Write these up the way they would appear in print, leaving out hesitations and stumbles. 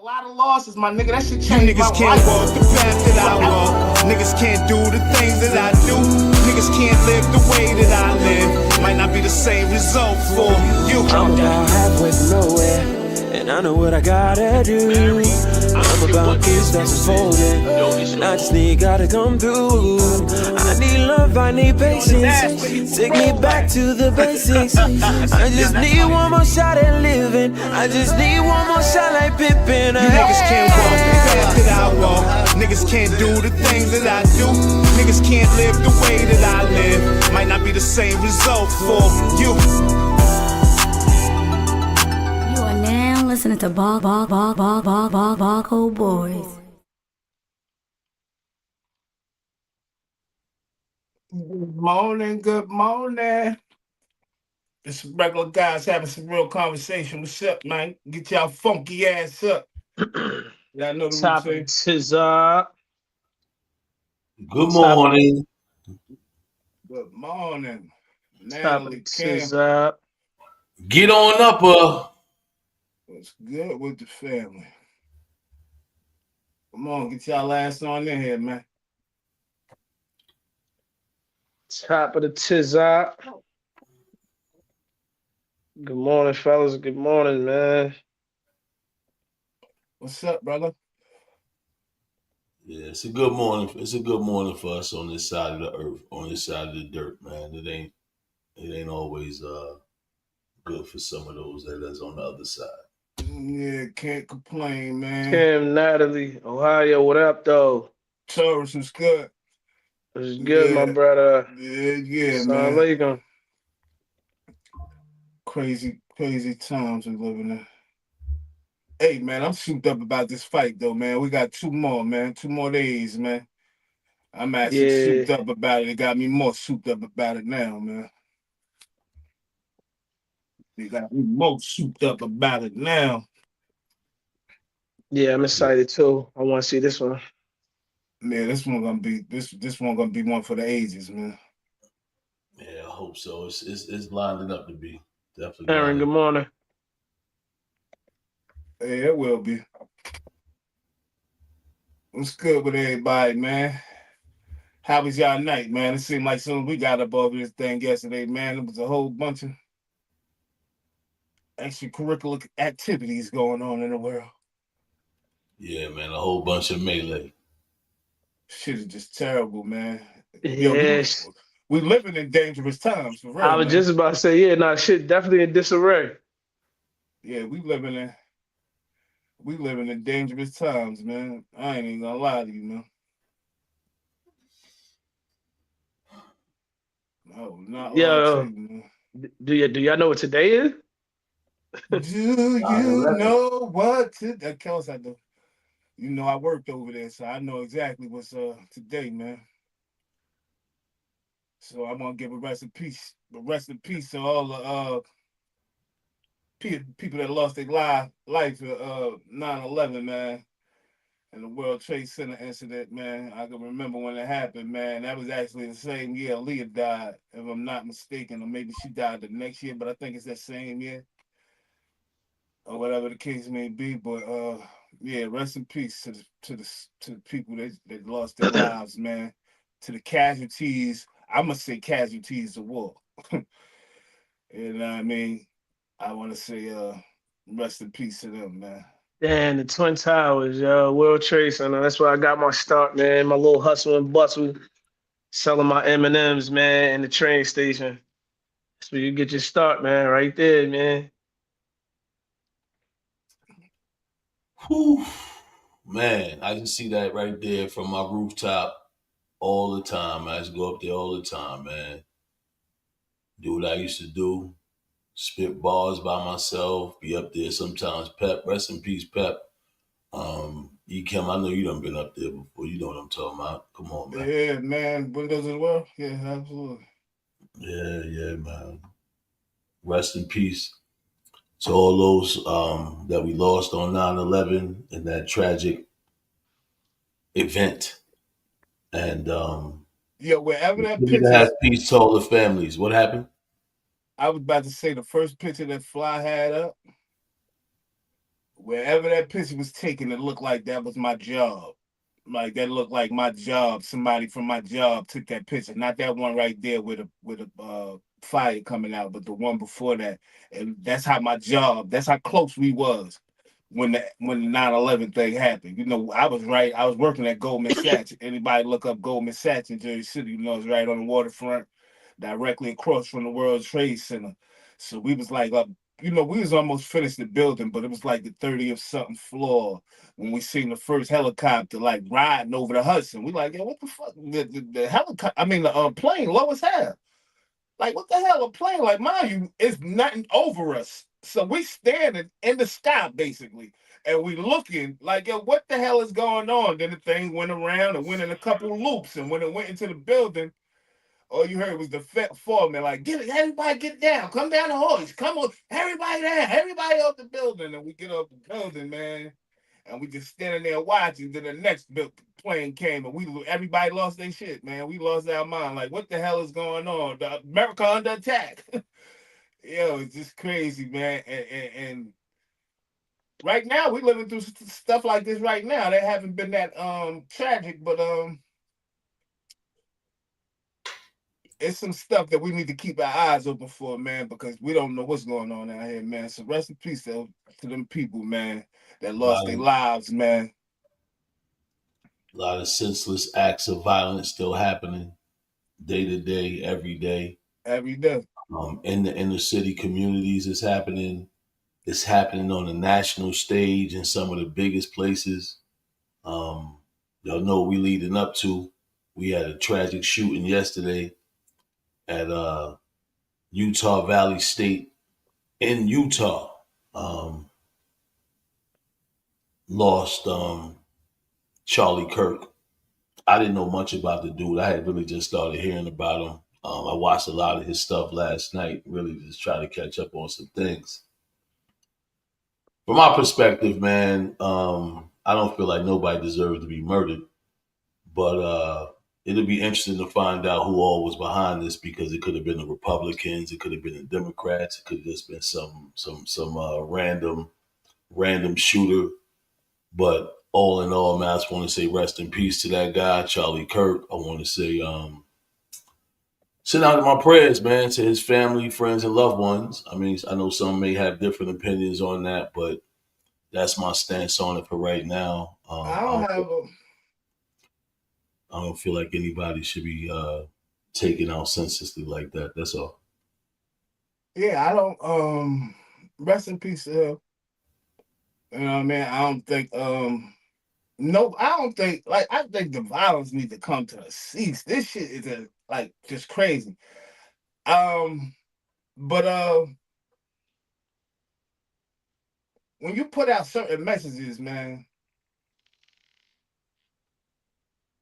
lot of losses, my nigga. That shit You changed my niggas can't life. walk the path that I walk. Niggas can't do the things that I do. Niggas can't live the way that I live. Might not be the same result for you. I'm about halfway from nowhere, and I know what I gotta do. I'm about peace that's unfolding, and I just need God to come through. I need love, I need patience. Take me back to the basics. I just need one more shot at living. I just need one more shot like Pippin. You niggas can't walk the path that I walk. Niggas can't do the things that I do. Niggas can't live the way that I live. Might not be the same result for you. You are now listening to Barco Boys. Good morning, good morning. It's some regular guys having some real conversation. What's up, man? Get y'all funky ass up. Y'all know the routine. Is good morning. Good morning. Natalie Kim. Get on up, What's good with the family? Come on, get y'all ass on in here, man. Top of the tizop. Good morning, fellas. Good morning, man. What's up, brother? Yeah, it's a good morning. It's a good morning for us on this side of the earth, on this side of the dirt, man. It ain't always good for some of those that is on the other side. Yeah, can't complain, man. Kim, Natalie, Ohio, what up, though? Taurus was good. It's good, my brother. Yeah, Assalamu alaikum. Crazy times we're living in. Hey, man, I'm souped up about this fight, though, man. We got 2 more, man. 2 more days, man. I'm actually souped up about it. It got me more souped up about it now, man. They got me more souped up about it now. Yeah, I'm excited too. I want to see this one. Yeah, this one gonna be one for the ages, man. Yeah, I hope so. It's lining up to be. Definitely. Aaron, good morning. Yeah, it will be. What's good with everybody, man? How was y'all night, man? It seemed like soon as we got up over this thing yesterday, man, it was a whole bunch of extracurricular activities going on in the world. Yeah, man, a whole bunch of melee. Shit is just terrible, man. Yes. We living in dangerous times, for real. I was just about to say, shit definitely in disarray. Yeah, we living in dangerous times, man. I ain't even gonna lie to you, man. No, not lie to you, man. Do y'all know what today is? Do you know what today? Kels, I do. You know, I worked over there, so I know exactly what's today, man. So I'm gonna give a rest in peace to all the people that lost their life at 9/11, man, and the World Trade Center incident, man. I can remember when it happened, man. That was actually the same year Leah died, if I'm not mistaken, or maybe she died the next year, but I think it's that same year, or whatever the case may be. But yeah, rest in peace to the people that lost their lives, man. To the casualties. I must say casualties of war. You know what I mean? I want to say rest in peace to them, man. Damn, the Twin Towers, World Trade Center. That's where I got my start, man. My little hustle and bustle, selling my M&Ms, man, in the train station. That's where you get your start, man, right there, man. Whew. Man, I can see that right there from my rooftop all the time. I used to go up there all the time, man. Do what I used to do. Spit bars by myself. Be up there sometimes. Pep, rest in peace, Pep. Kim, I know you done been up there before. You know what I'm talking about. Come on, man. Yeah, man. Windows as well. Yeah, absolutely. Yeah, man. Rest in peace to all those that we lost on 9/11 in that tragic event. And wherever that picture has peace to all the families. What happened? I was about to say the first picture that Fly had up wherever that picture was taken, it looked like that was my job. Like that looked like my job. Somebody from my job took that picture. Not that one right there with a fire coming out, but the one before that. And that's how my job. That's how close we was when the 9/11 thing happened. You know, I was right. I was working at Goldman Sachs. Anybody look up Goldman Sachs in Jersey City, you know, it's right on the waterfront, directly across from the World Trade Center. So we was like you know, we was almost finished the building, but it was like the 30th something floor when we seen the first helicopter like riding over the Hudson. We like, yeah, what the fuck? The helicopter, I mean, the plane low as hell. Like, what the hell? A plane, like, mind you, it's nothing over us. So we standing in the sky, basically, and we looking like, yo, what the hell is going on? Then the thing went around and went in a couple of loops, and when it went into the building, all you heard was the foreman, like, get it, everybody get down, come down the hoist, come on, everybody down, everybody off the building. And we get off the building, man, and we just standing there watching. Then the next plane came, and everybody lost their shit, man. We lost our mind, like, what the hell is going on? America under attack. Yo, it's just crazy, man. And right now we living through stuff like this right now. They haven't been that tragic, but it's some stuff that we need to keep our eyes open for, man, because we don't know what's going on out here, man. So rest in peace to them people, man, that lost their lives, man. A lot of senseless acts of violence still happening day to day, every day. Every day. In the inner city communities, it's happening. It's happening on the national stage in some of the biggest places. Y'all know what we leading up to. We had a tragic shooting yesterday at Utah Valley State in Utah. Lost Charlie Kirk. I didn't know much about the dude. I had really just started hearing about him. I watched a lot of his stuff last night, really just try to catch up on some things. From my perspective, man, I don't feel like nobody deserves to be murdered, but it'll be interesting to find out who all was behind this, because it could have been the Republicans, it could have been the Democrats, it could have just been some random shooter. But all in all, man, I just want to say rest in peace to that guy, Charlie Kirk. I want to say send out my prayers, man, to his family, friends, and loved ones. I mean, I know some may have different opinions on that, but that's my stance on it for right now. I don't feel like anybody should be taken out senselessly like that. That's all. Yeah, I don't. Rest in peace. You know what I mean? I don't think. No, I don't think. Like, I think the violence needs to come to a cease. This shit is like just crazy. But when you put out certain messages, man,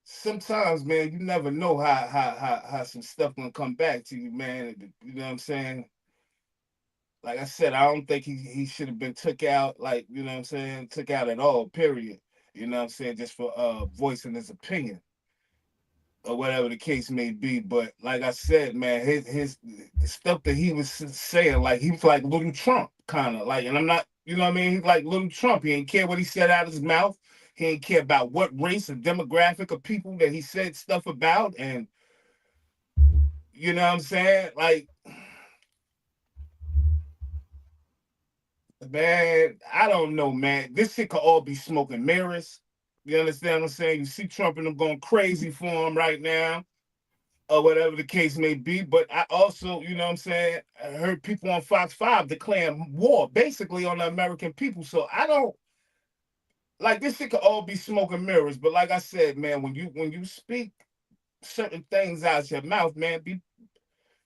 sometimes, man, you never know how some stuff gonna come back to you, man. You know what I'm saying? Like I said, I don't think he should have been took out, like, you know what I'm saying, took out at all, period. You know what I'm saying, just for voicing his opinion or whatever the case may be. But like I said, man, the stuff that he was saying, like, he was like little Trump, kind of like, and I'm not, you know what I mean? He's like little Trump. He ain't care what he said out of his mouth. He ain't care about what race or demographic of people that he said stuff about. And you know what I'm saying? Like, man, I don't know, man. This shit could all be smoke and mirrors. You understand what I'm saying? You see Trump and them going crazy for him right now, or whatever the case may be. But I also, you know what I'm saying, I heard people on Fox 5 declaring war basically on the American people. So I don't, like, this shit could all be smoke and mirrors. But like I said, man, when you speak certain things out your mouth, man,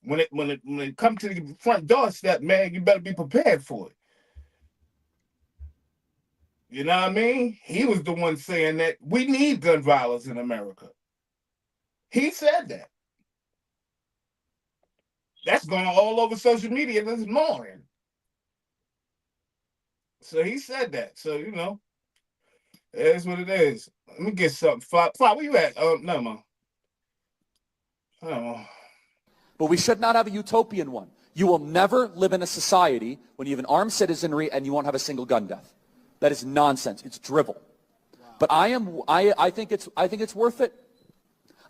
when it comes to the front doorstep, man, you better be prepared for it. You know what I mean? He was the one saying that we need gun violence in America. He said that. That's going all over social media this morning. So he said that. So, you know, it is what it is. Let me get something. Fly, where you at? No, man. I don't know. But we should not have a utopian one. You will never live in a society when you have an armed citizenry and you won't have a single gun death. That is nonsense. It's drivel. But I think it's worth it.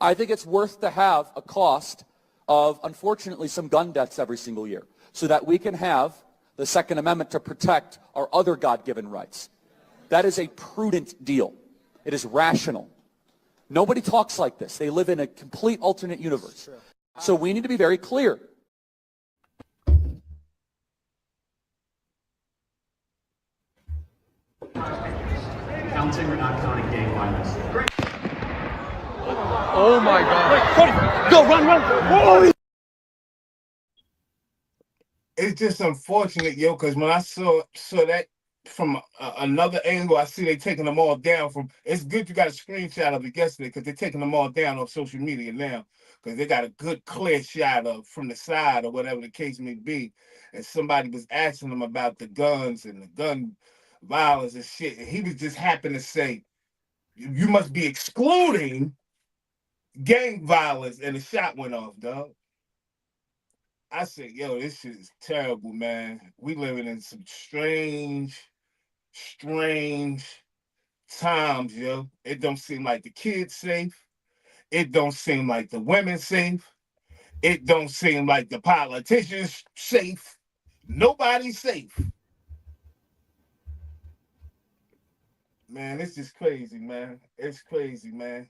I think it's worth to have a cost of, unfortunately, some gun deaths every single year so that we can have the Second Amendment to protect our other God-given rights. That is a prudent deal. It is rational. Nobody talks like this. They live in a complete alternate universe. So we need to be very clear. Counting or not counting gang violence? Great. Oh my God. Go, run. Whoa. It's just unfortunate, yo, because when I saw that from another angle, I see they taking them all down from. It's good you got a screenshot of it yesterday because they're taking them all down off social media now because they got a good clear shot of from the side or whatever the case may be. And somebody was asking them about the guns and the gun violence and shit, and he was just happen to say, "You must be excluding gang violence," and the shot went off, dog. I said, yo, this shit is terrible, man. We living in some strange times, yo. It don't seem like the kids safe. It don't seem like the women safe. It don't seem like the politicians safe. Nobody's safe. Man, it's just crazy, man. It's crazy, man.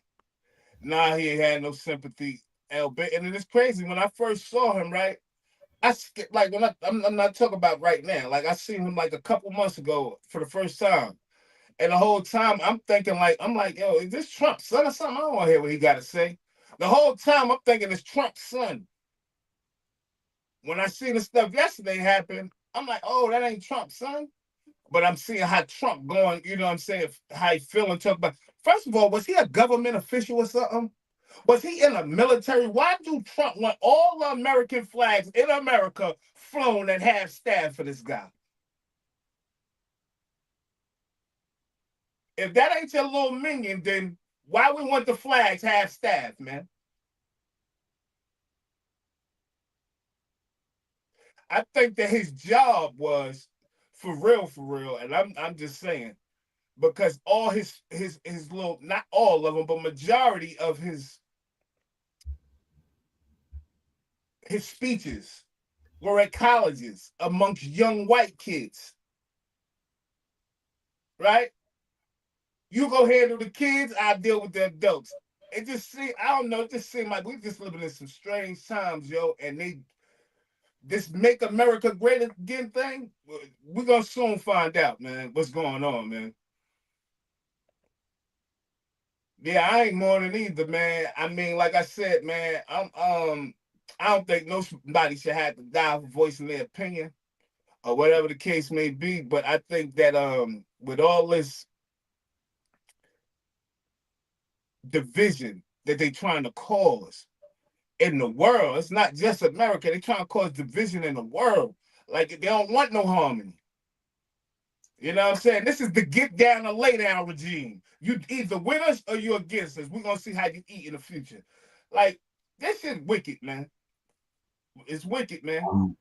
Nah, he ain't had no sympathy, Albert. And it's crazy. When I first saw him, right? Like when I'm not talking about right now. Like I seen him like a couple months ago for the first time, and the whole time I'm thinking I'm like, yo, is this Trump's son or something? I don't want to hear what he got to say. The whole time I'm thinking it's Trump's son. When I seen the stuff yesterday happen, I'm like, oh, that ain't Trump's son. But I'm seeing how Trump going. You know what I'm saying? How he feeling. Talk about. First of all, was he a government official or something? Was he in the military? Why do Trump want all the American flags in America flown at half staff for this guy? If that ain't your little minion, then why we want the flags half staff, man? I think that his job was for real, and I'm just saying, because all his little, not all of them, but majority of his speeches were at colleges amongst young white kids. Right? You go handle the kids, I deal with the adults. It just seemed, I don't know, it just seemed like we just living in some strange times, yo, and this make America great again thing, we're gonna soon find out, man, what's going on, man. Yeah, I ain't mourning either, man. I mean, like I said, man, I don't think nobody should have to die for voicing their opinion or whatever the case may be. But I think that with all this division that they trying to cause in the world, it's not just America. They trying to cause division in the world. Like they don't want no harmony. You know what I'm saying? This is the get down or lay down regime. You either with us or you against us. We're gonna see how you eat in the future. Like this is wicked, man. It's wicked, man.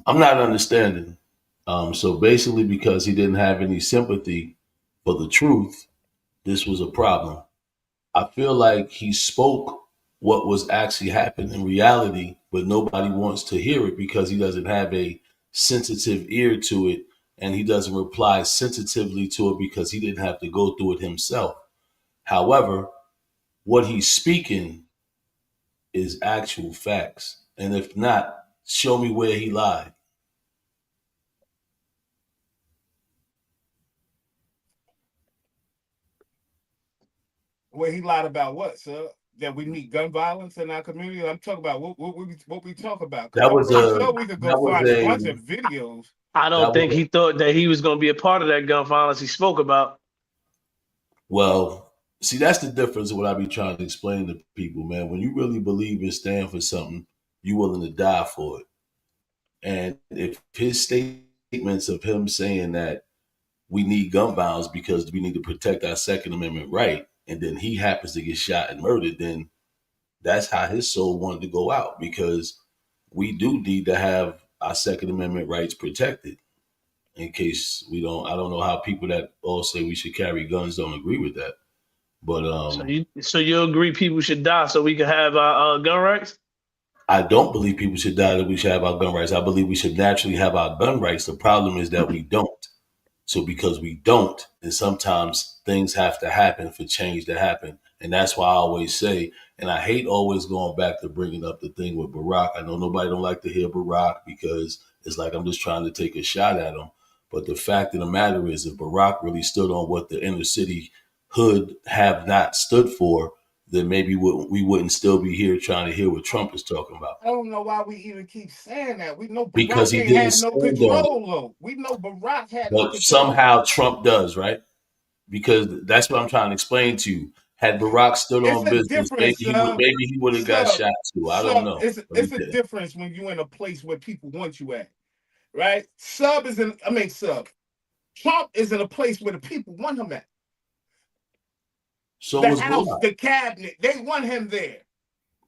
I'm not understanding. So basically, because he didn't have any sympathy for the truth, this was a problem. I feel like he spoke what was actually happening in reality, but nobody wants to hear it because he doesn't have a sensitive ear to it, and he doesn't reply sensitively to it because he didn't have to go through it himself. However, what he's speaking is actual facts. And if not, show me where he lied. Where he lied about what, sir? That we need gun violence in our community. I'm talking about what we talk about. Because That I'm was pretty a sure we could go that was find a a bunch of videos. I that don't think was he thought that he was going to be a part of that gun violence he spoke about. Well, see, that's the difference of what I be trying to explain to people, man. When you really believe and stand for something, you're willing to die for it. And if his statements of him saying that we need gun violence because we need to protect our Second Amendment right, and then he happens to get shot and murdered, then that's how his soul wanted to go out, because we do need to have our Second Amendment rights protected. in case I don't know how people that all say we should carry guns don't agree with that. But So you agree people should die so we can have our gun rights? I don't believe people should die that we should have our gun rights. I believe we should naturally have our gun rights. The problem is that we don't. So because we don't, and sometimes things have to happen for change to happen. And that's why I always say, and I hate always going back to bringing up the thing with Barack. I know nobody don't like to hear Barack because it's like I'm just trying to take a shot at him. But the fact of the matter is, if Barack really stood on what the inner city hood have not stood for, then maybe we wouldn't still be here trying to hear what Trump is talking about. I don't know why we even keep saying that. We know Because Barack he ain't didn't had no stand on it. control, though. We know Barack had no But control. somehow Trump does, right? Because that's what I'm trying to explain to you. Had Barack stood It's on a business, difference, maybe he would have got shot too. I don't know. But he it's a didn't. difference when you're in a place where people want you at, right? Trump is in a place where the people want him at. So The was House, Barack. the cabinet, they want him there.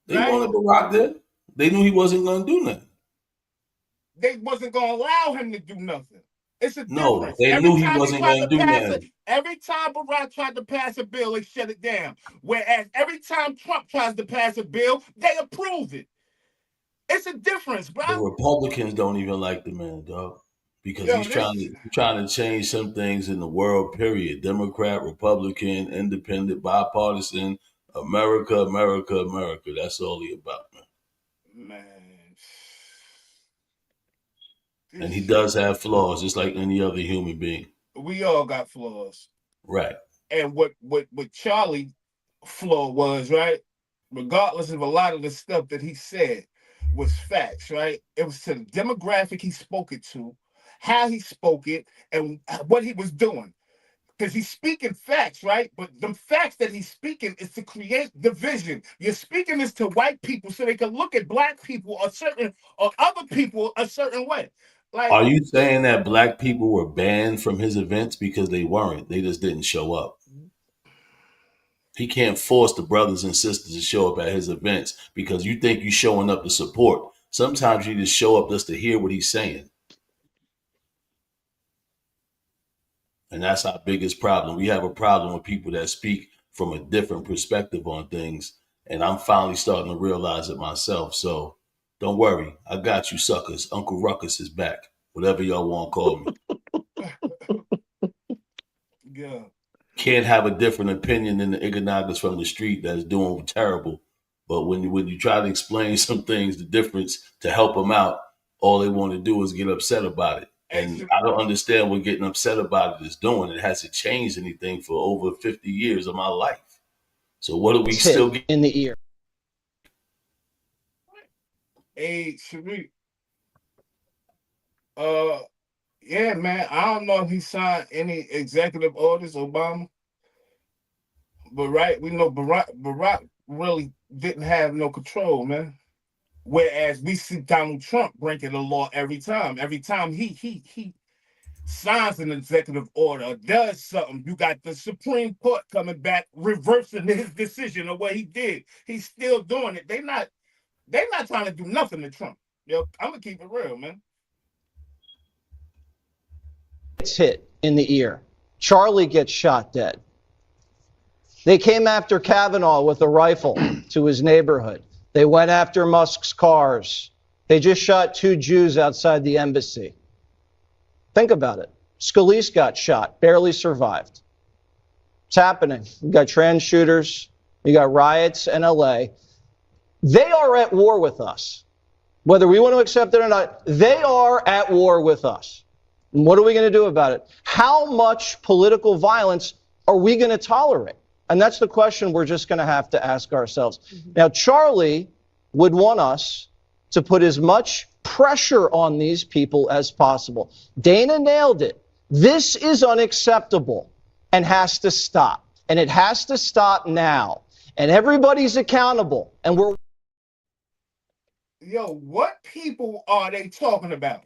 They Right? wanted Barack there. They knew he wasn't going to do nothing. They wasn't going to allow him to do nothing. It's a No, difference. they Every knew he time wasn't going to do nothing. every time Barack tried to pass a bill, they shut it down. Whereas every time Trump tries to pass a bill, they approve it. It's a difference, bro. The Republicans don't even like the man, dog, because he's trying to change some things in the world. Period. Democrat, Republican, Independent, bipartisan, America, America, America. That's all he about, man. And he does have flaws, just like any other human being. We all got flaws, right? And what Charlie flaw was, right? Regardless of a lot of the stuff that he said, was facts, right? It was to the demographic he spoke it to, how he spoke it, and what he was doing. Because he's speaking facts, right? But the facts that he's speaking is to create division. You're speaking this to white people so they can look at black people or other people a certain way. Like, are you saying that black people were banned from his events because they weren't? They just didn't show up. He can't force the brothers and sisters to show up at his events because you think you're showing up to support. Sometimes you just show up just to hear what he's saying. And that's our biggest problem. We have a problem with people that speak from a different perspective on things. And I'm finally starting to realize it myself. So don't worry. I got you, suckers. Uncle Ruckus is back. Whatever y'all want to call me. Yeah. Can't have a different opinion than the Ignoramus from the street that's doing terrible. But when you try to explain some things, the difference to help them out, all they want to do is get upset about it. And I don't understand what getting upset about it is doing. It hasn't changed anything for over 50 years of my life. So what do we still get in the ear? Hey, Sharif. Yeah, man. I don't know if he signed any executive orders, Obama. But we know Barack really didn't have no control, man. Whereas we see Donald Trump breaking the law every time. Every time he signs an executive order or does something, you got the Supreme Court coming back, reversing his decision of what he did. He's still doing it. They're not trying to do nothing to Trump. Yo, I'm gonna keep it real, man. It's hit in the ear. Charlie gets shot dead. They came after Kavanaugh with a rifle to his neighborhood. They went after Musk's cars. They just shot 2 Jews outside the embassy. Think about it. Scalise got shot, barely survived. It's happening. You got trans shooters. You got riots in LA. They are at war with us. Whether we want to accept it or not, they are at war with us. And what are we going to do about it? How much political violence are we going to tolerate? And that's the question we're just going to have to ask ourselves. Now, Charlie would want us to put as much pressure on these people as possible. Dana nailed it. This is unacceptable and has to stop. And it has to stop now. And everybody's accountable. And we're... Yo, what people are they talking about?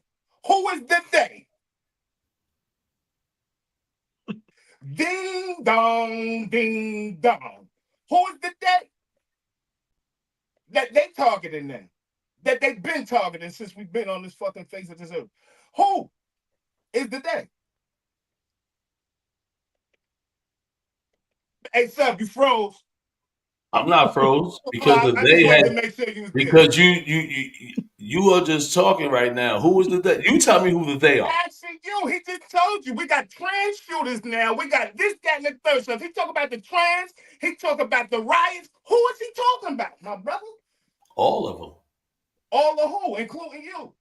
Who is the they? Ding dong, ding dong. Who is the they? That they targeting them. That they've been targeting since we've been on this fucking face of this earth. Who? is the day. Hey, Sub, you froze. I'm not froze because Well, the I just day wanted had to make sure you was there. because you are just talking right now. Who is the they? You tell me who the they are. Asking you, he just told you. We got trans shooters now. We got this, that, and the third. So if he talk about the trans, he talk about the riots. Who is he talking about, my brother? All of them. All the who, including you.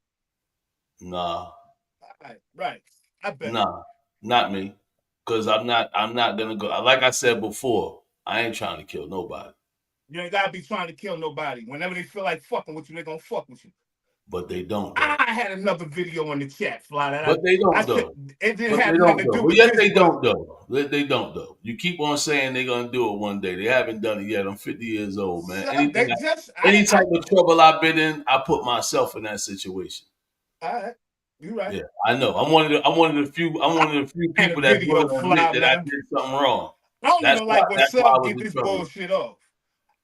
Nah. Right. I bet. Nah, not me. Cause I'm not gonna go. Like I said before, I ain't trying to kill nobody. You ain't gotta be trying to kill nobody. Whenever they feel like fucking with you, they gonna fuck with you. But they don't though. I had another video in the chat, Fly. But they don't though. It didn't But have they nothing don't to though. do But with yes, this. they don't though. They don't though. You keep on saying they're gonna do it one day. They haven't done it yet. I'm 50 years old, man. Any type of trouble I've been in, I put myself in that situation. All right. You right. Yeah, I know. I'm one of the few people that's willing to admit that I did something wrong. I don't even like when Sub get this trouble. bullshit off.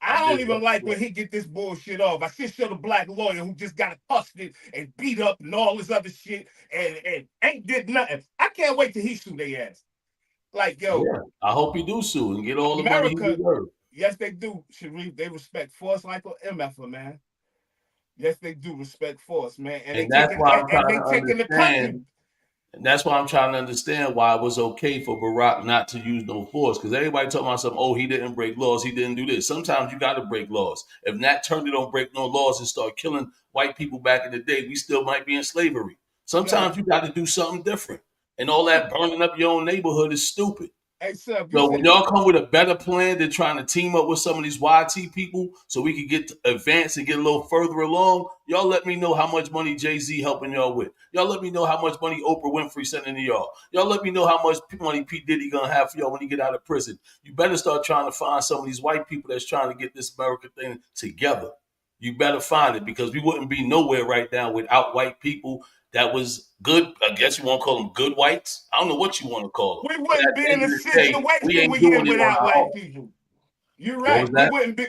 I don't even like when he get this bullshit off. I should show the black lawyer who just got accosted and beat up and all this other shit and ain't did nothing. I can't wait till he sue their ass. Like, yo. Yeah, I hope he do sue and get all the money he deserves. Yes, they do, Sharif. They respect force like an MF, man. Yes, they do respect force, man. And that's why I'm trying to understand. And that's why I'm trying to understand why it was okay for Barack not to use no force. Because everybody talking about something, oh, he didn't break laws, he didn't do this. Sometimes you got to break laws. If Nat Turner don't break no laws and start killing white people back in the day, we still might be in slavery. Sometimes you got to do something different. And all that burning up your own neighborhood is stupid. Hey, Sub, so when y'all come with a better plan than trying to team up with some of these YT people so we can get advanced and get a little further along, y'all let me know how much money Jay-Z helping y'all with. Y'all let me know how much money Oprah Winfrey sending to y'all. Y'all let me know how much money P. Diddy gonna have for y'all when he get out of prison. You better start trying to find some of these white people that's trying to get this America thing together. You better find it because we wouldn't be nowhere right now without white people that was good. I guess you want to call them good whites. I don't know what you want to call them. We wouldn't be in the situation we in without white people. You're right.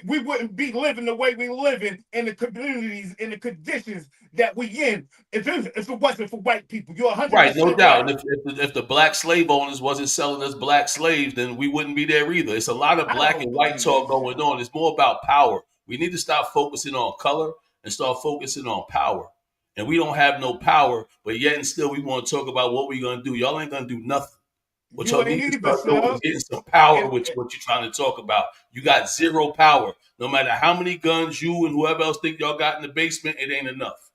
We wouldn't be living the way we living in the communities, in the conditions that we in if it wasn't for white people. You're 100% right, no doubt. Right. If the black slave owners wasn't selling us black slaves, then we wouldn't be there either. It's a lot of black and white talk going on. It's more about power. We need to stop focusing on color and start focusing on power. And we don't have no power, but yet and still we want to talk about what we're going to do. Y'all ain't going to do nothing. What y'all need to start doing is getting some power with what you're trying to talk about. You got zero power. No matter how many guns you and whoever else think y'all got in the basement, it ain't enough.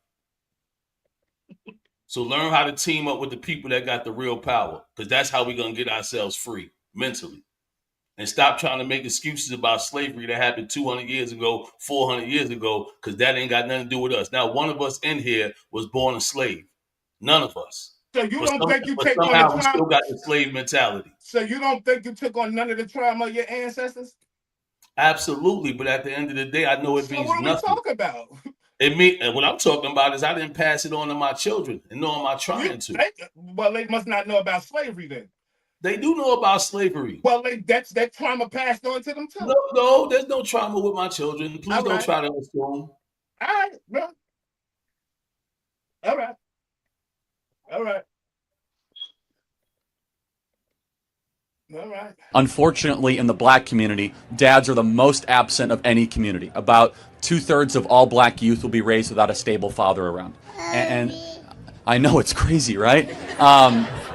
So learn how to team up with the people that got the real power, because that's how we're going to get ourselves free mentally. And stop trying to make excuses about slavery that happened 200 years ago, 400 years ago, because that ain't got nothing to do with us. Now, one of us in here was born a slave. None of us. So you don't think you take on the trauma? We still got the slave mentality. So you don't think you took on none of the trauma of your ancestors? Absolutely, but at the end of the day, I know it means nothing. What are we talking about? And what I'm talking about is I didn't pass it on to my children, and nor am I trying to. Well, they must not know about slavery then. They do know about slavery. Well, that's that trauma passed on to them too. No, there's no trauma with my children. Please don't try to assume. All right, bro. All right. All right. All right. Unfortunately, in the black community, dads are the most absent of any community. About 2/3 of all black youth will be raised without a stable father around. And I know it's crazy, right?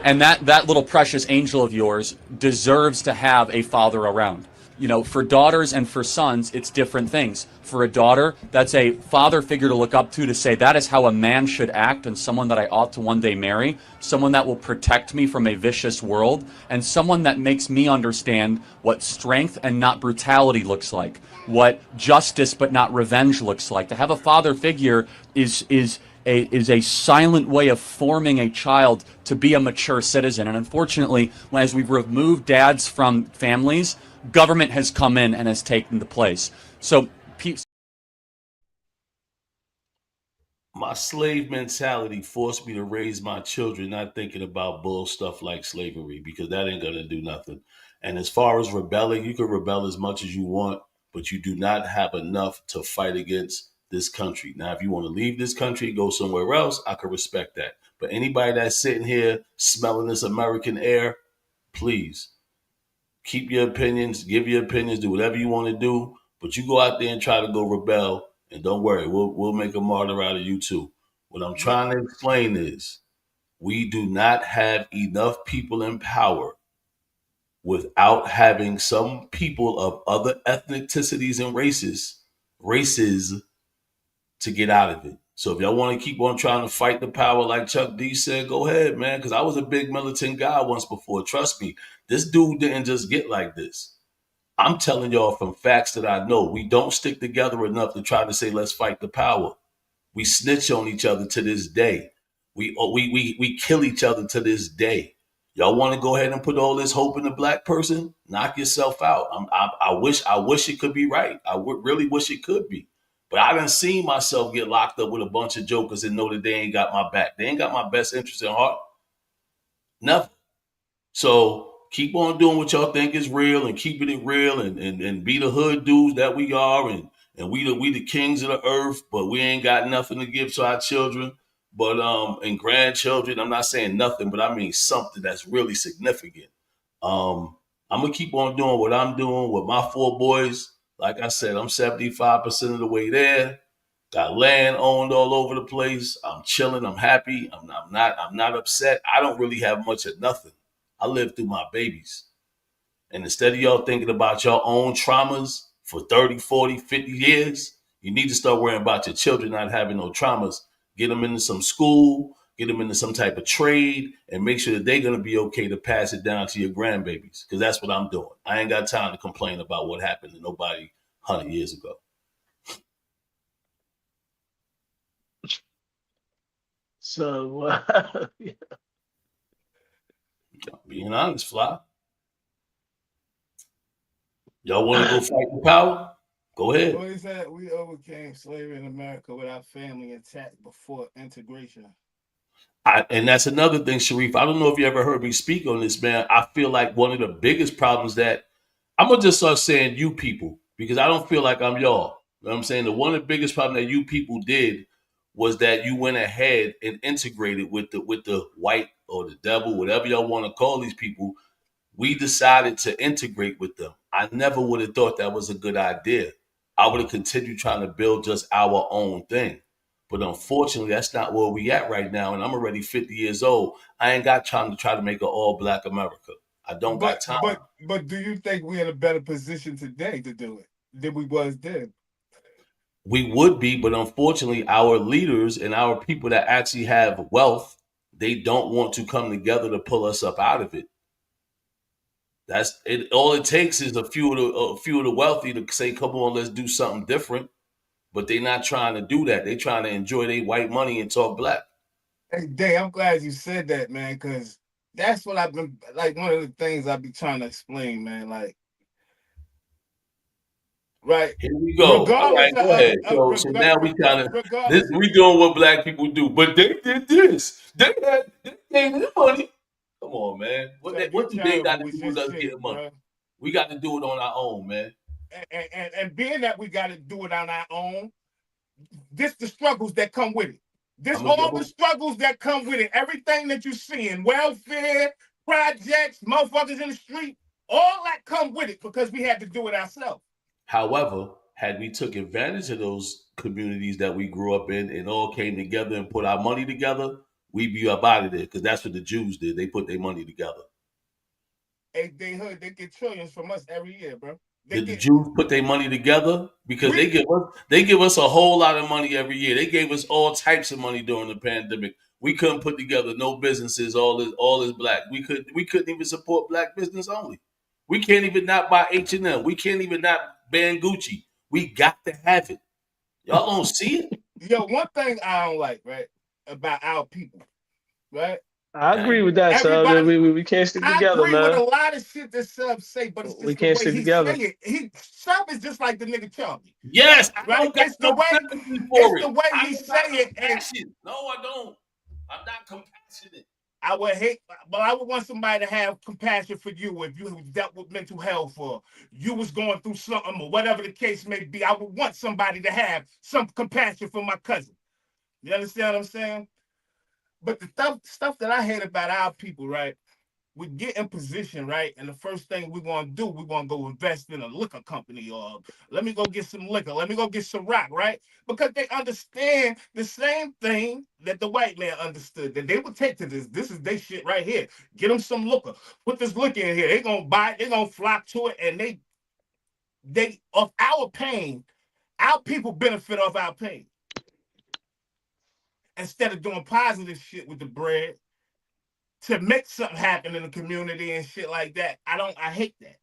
And that little precious angel of yours deserves to have a father around. You know, for daughters and for sons, it's different things. For a daughter, that's a father figure to look up to say that is how a man should act, and someone that I ought to one day marry, someone that will protect me from a vicious world, and someone that makes me understand what strength and not brutality looks like, what justice but not revenge looks like. To have a father figure is a silent way of forming a child to be a mature citizen. And unfortunately, as we've removed dads from families, government has come in and has taken the place. So my slave mentality forced me to raise my children not thinking about bull stuff like slavery, because that ain't going to do nothing. And as far as rebelling, you can rebel as much as you want, but you do not have enough to fight against this country. Now, if you want to leave this country and go somewhere else, I can respect that. But anybody that's sitting here smelling this American air, please keep your opinions, give your opinions, do whatever you want to do. But you go out there and try to go rebel, and don't worry, we'll make a martyr out of you too. What I'm trying to explain is we do not have enough people in power without having some people of other ethnicities and races to get out of it. So if y'all want to keep on trying to fight the power like Chuck D said, go ahead, man. Because I was a big militant guy once before. Trust me, this dude didn't just get like this. I'm telling y'all from facts that I know. We don't stick together enough to try to say, let's fight the power. We snitch on each other to this day. We kill each other to this day. Y'all want to go ahead and put all this hope in the black person? Knock yourself out. I wish it could be right. Really wish it could be. But I done seen myself get locked up with a bunch of jokers and know that they ain't got my back. They ain't got my best interest in heart. Nothing. So keep on doing what y'all think is real and keeping it real and be the hood dudes that we are and we the kings of the earth, but we ain't got nothing to give to our children, but and grandchildren. I'm not saying nothing, but I mean something that's really significant. I'm gonna keep on doing what I'm doing with my 4 boys. Like I said, I'm 75% of the way there. Got land owned all over the place. I'm chilling. I'm happy. I'm not upset. I don't really have much of nothing. I live through my babies. And instead of y'all thinking about your own traumas for 30, 40, 50 years, you need to start worrying about your children not having no traumas. Get them into some school, get them into some type of trade, and make sure that they're going to be okay to pass it down to your grandbabies. Because that's what I'm doing. I ain't got time to complain about what happened to nobody 100 years ago. So, Being honest, Fly. Y'all want to go fight the power? Go ahead. What is that? We overcame slavery in America with our family intact before integration. And that's another thing, Sharif. I don't know if you ever heard me speak on this, man. I feel like one of the biggest problems that I'm going to just start saying you people, because I don't feel like I'm y'all. You know what I'm saying? One of the biggest problems that you people did was that you went ahead and integrated with the white or the devil, whatever y'all want to call these people. We decided to integrate with them. I never would have thought that was a good idea. I would have continued trying to build just our own thing. But unfortunately, that's not where we at right now. And I'm already 50 years old. I ain't got time to try to make an all-black America. I don't got time. But do you think we're in a better position today to do it than we was then? We would be, but unfortunately, our leaders and our people that actually have wealth, they don't want to come together to pull us up out of it. That's it. All it takes is a few of the wealthy to say, "Come on, let's do something different." But they're not trying to do that. They're trying to enjoy their white money and talk black. Hey, Dave, I'm glad you said that, man, because that's what I've been like. One of the things I've been trying to explain, man. Like, right. Here we go. All right, go ahead. So now we kind of we doing what black people do, but they did this. They gave them money. Come on, man. What do they got to do with us getting money? Bro. We got to do it on our own, man. And being that we got to do it on our own, this the struggles that come with it. The struggles that come with it. Everything that you see in welfare, projects, motherfuckers in the street, all that come with it because we had to do it ourselves. However, had we took advantage of those communities that we grew up in and all came together and put our money together, we'd be up out of there because that's what the Jews did. They put their money together. Hey, they get trillions from us every year, bro. Did the Jews put their money together? Because they give us a whole lot of money every year. They gave us all types of money during the pandemic. We couldn't put together no businesses. All is black. We couldn't even support black business only. We can't even not buy H&M. We can't even not ban Gucci. We got to have it. Y'all don't see it? Yo, one thing I don't like, right, about our people, right? I agree with that, Sub. We can't stick together, man. I agree with a lot of shit that Sub say, but it's just we can't stick together. Sub is just like the nigga Charlie. Yes, right? It's the way he say it. And no, I don't. I'm not compassionate. I would want somebody to have compassion for you if you dealt with mental health or you was going through something or whatever the case may be. I would want somebody to have some compassion for my cousin. You understand what I'm saying? But the stuff that I hate about our people, right? We get in position, right? And the first thing we're gonna do, we're gonna go invest in a liquor company, or let me go get some liquor, let me go get some rock, right? Because they understand the same thing that the white man understood, that they would take to this. This is their shit right here. Get them some liquor, put this liquor in here. They're gonna buy it, they're gonna flock to it, and they of our pain, our people benefit off our pain. Instead of doing positive shit with the bread to make something happen in the community and shit like that. I hate that.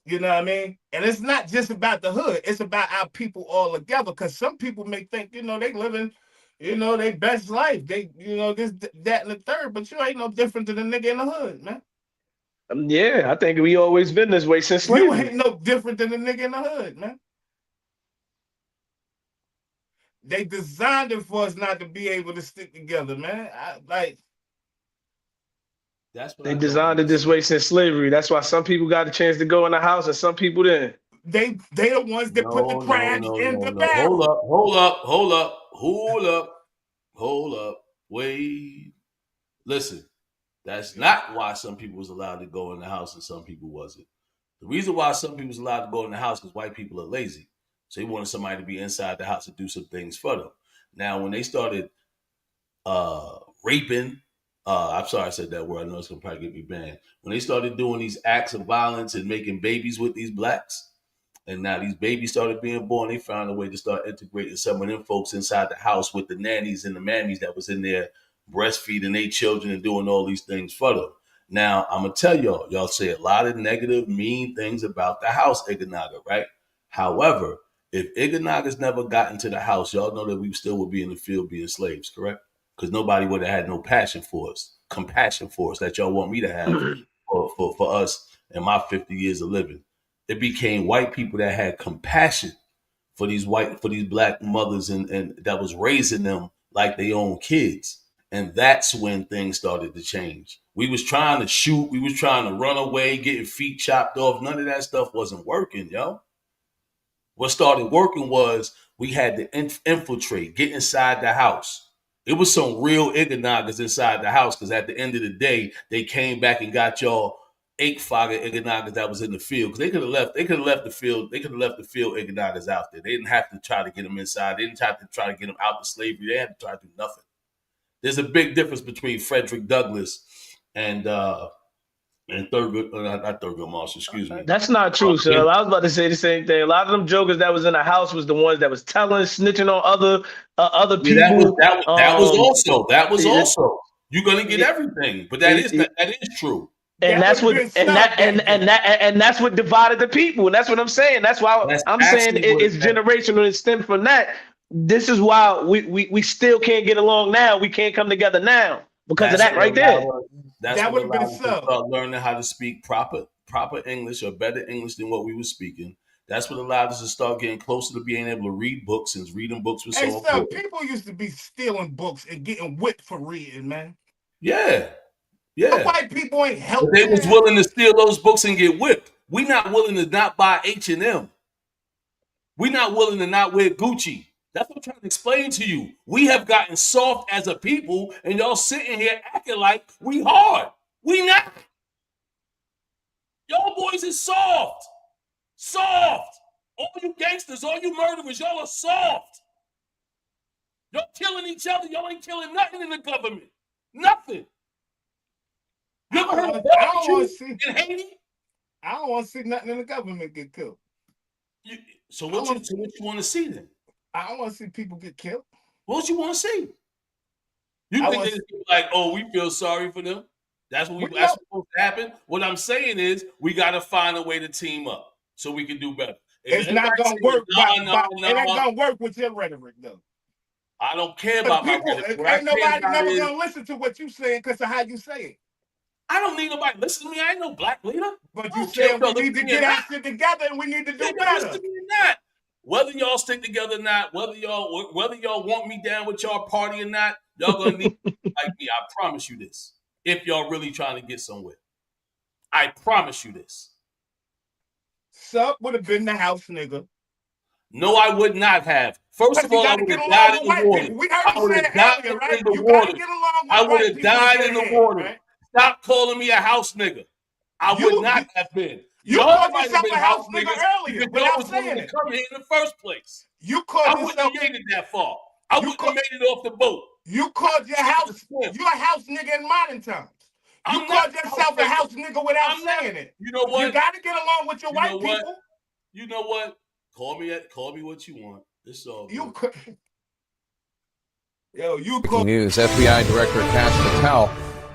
You know what I mean? And it's not just about the hood, it's about our people all together. Because some people may think, they living, their best life. They, this, that, and the third, but you ain't no different than a nigga in the hood, man. Yeah, I think we always been this way since You slavery. ain't no different than a nigga in the hood, man. They designed it for us not to be able to stick together, man. That's what They I don't designed it this understand. way since slavery. That's why some people got a chance to go in the house and some people didn't. They the ones that put the crabs in the No. Hold barrel. up, hold up, hold up, hold up, hold up. Wait. Listen, that's not why some people was allowed to go in the house and some people wasn't. The reason why some people was allowed to go in the house because white people are lazy. So they wanted somebody to be inside the house to do some things for them. Now, when they started raping, I'm sorry I said that word. I know it's gonna probably get me banned. When they started doing these acts of violence and making babies with these blacks, and now these babies started being born, they found a way to start integrating some of them folks inside the house with the nannies and the mammies that was in there breastfeeding their children and doing all these things for them. Now, I'm going to tell y'all say a lot of negative, mean things about the house, Iganaga, right? However, if Iganagas never got into the house, y'all know that we still would be in the field being slaves, correct? Because nobody would have had no passion for us, compassion for us that y'all want me to have for us in my 50 years of living. It became white people that had compassion for these black mothers and that was raising them like their own kids. And that's when things started to change. We was trying to shoot, we was trying to run away, getting feet chopped off. None of that stuff wasn't working, yo. What started working was we had to infiltrate, get inside the house. It was some real Iganagas inside the house because at the end of the day, they came back and got y'all Fogger Iganagas that was in the field because they could have left. They could have left the field. They could have left the field Iganagas out there. They didn't have to try to get them inside. They didn't have to try to get them out of slavery. They had to try to do nothing. There's a big difference between Frederick Douglass and Thurgood, not Thurgood Marshall. Excuse me. That's not true, sir. I was about to say the same thing. A lot of them jokers that was in the house was the ones that was telling, snitching on other Yeah, people. that was also. You're gonna get everything, but that is true. And that's what that's what divided the people. And that's what I'm saying. That's why I'm saying it's generational and stem from that. This is why we still can't get along now. We can't come together now because of that right there. That would have been so. Start learning how to speak proper English or better English than what we were speaking. That's what allowed us to start getting closer to being able to read books, since reading books was so important. People used to be stealing books and getting whipped for reading, man. Yeah. The white people ain't helping. But they was willing to steal those books and get whipped. We not willing to not buy H&M. We not willing to not wear Gucci. That's what I'm trying to explain to you. We have gotten soft as a people, and y'all sitting here acting like we hard. We not. Y'all boys is soft. Soft. All you gangsters, all you murderers, y'all are soft. Y'all killing each other. Y'all ain't killing nothing in the government. Nothing. You ever heard of barbecue in Haiti? I don't want to see nothing in the government get killed. So what you want to see then? I don't want to see people get killed. What you want to see? You think it's like, oh, we feel sorry for them? That's what's supposed to happen? What I'm saying is we got to find a way to team up so we can do better. It's not going to work. It ain't going to work with your rhetoric, though. I don't care about my rhetoric. Ain't nobody never going to listen to what you saying because of how you say it. I don't need nobody listen to me. I ain't no black leader. But you said we need to get our shit together and we need to do better. Listen to me or not. Whether y'all stick together or not, whether y'all want me down with y'all party or not, y'all gonna need like me. I promise you this. If y'all really trying to get somewhere, I promise you this. Sup would have been the house nigga. No, I would not have. First of all, I would have died in the water. I would have died in the water. I would have died in the water. Stop calling me a house nigga. I would not have been. Y'all might have been house niggas because y'all was willing to come here in the first place. I wouldn't have made it that far. I wouldn't have made it off the boat. You called your house, you're a house nigga in modern times. You called yourself a house nigga without saying it. You know what? You got to get along with your white people. You know what? Call me what you want. It's all good. Breaking news, FBI Director Kash Patel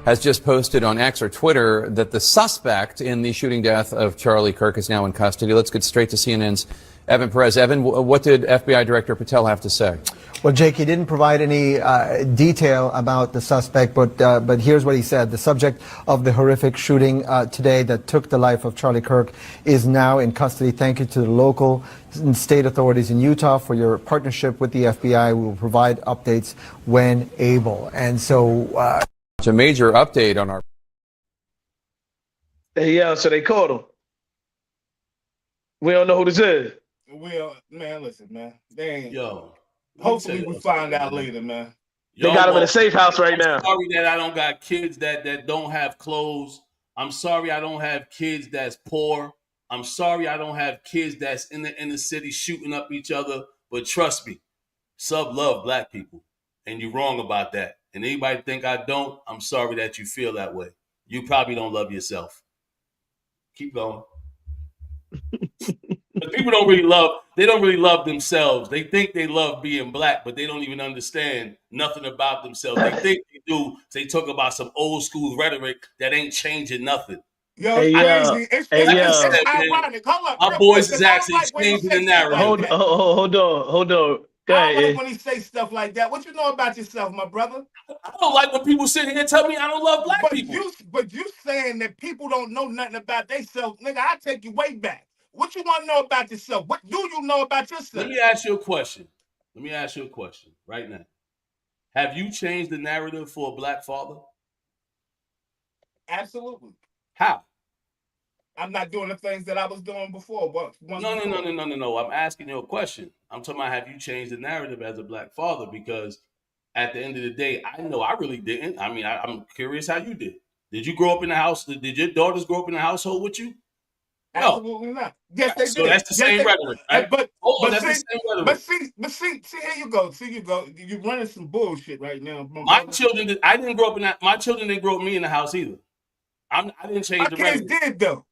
has just posted on X or Twitter that the suspect in the shooting death of Charlie Kirk is now in custody. Let's get straight to CNN's Evan Perez. Evan, what did FBI Director Patel have to say? Well, Jake, he didn't provide any detail about the suspect, but here's what he said. The subject of the horrific shooting today that took the life of Charlie Kirk is now in custody. Thank you to the local and state authorities in Utah for your partnership with the FBI. We will provide updates when able. And so... It's a major update on our... Yeah, so they caught him. We don't know who this is. Man, listen, man. They ain't... Yo. Hopefully we find out later, man. They got him in a safe house right now. I'm sorry that I don't got kids that don't have clothes. I'm sorry I don't have kids that's poor. I'm sorry I don't have kids that's in the inner city shooting up each other. But trust me, Sub love black people. And you're wrong about that. And anybody think I don't, I'm sorry that you feel that way. You probably don't love yourself. Keep going. But people don't really love themselves. They think they love being black, but they don't even understand nothing about themselves. They think they do. They talk about some old school rhetoric that ain't changing nothing. Yo, it's ironic. Hold up. Our boys is actually changing the narrative. Hold on. I don't like when he say stuff like that. What you know about yourself, my brother? I don't like when people sit here and tell me I don't love black people. But you saying that people don't know nothing about themselves, nigga, I take you way back. What you want to know about yourself? What do you know about yourself? Let me ask you a question right now. Have you changed the narrative for a black father? Absolutely. How? I'm not doing the things that I was doing before. No. I'm asking you a question. I'm talking about, have you changed the narrative as a black father? Because at the end of the day, I know I really didn't. I mean, I'm curious how you did. Did you grow up in the house? Did your daughters grow up in the household with you? No. Absolutely not. Yes, they so did. That's the same rhetoric, right? But see, here you go. You're running some bullshit right now. My children didn't grow up me in the house either. I didn't change the rhetoric. My kids did though.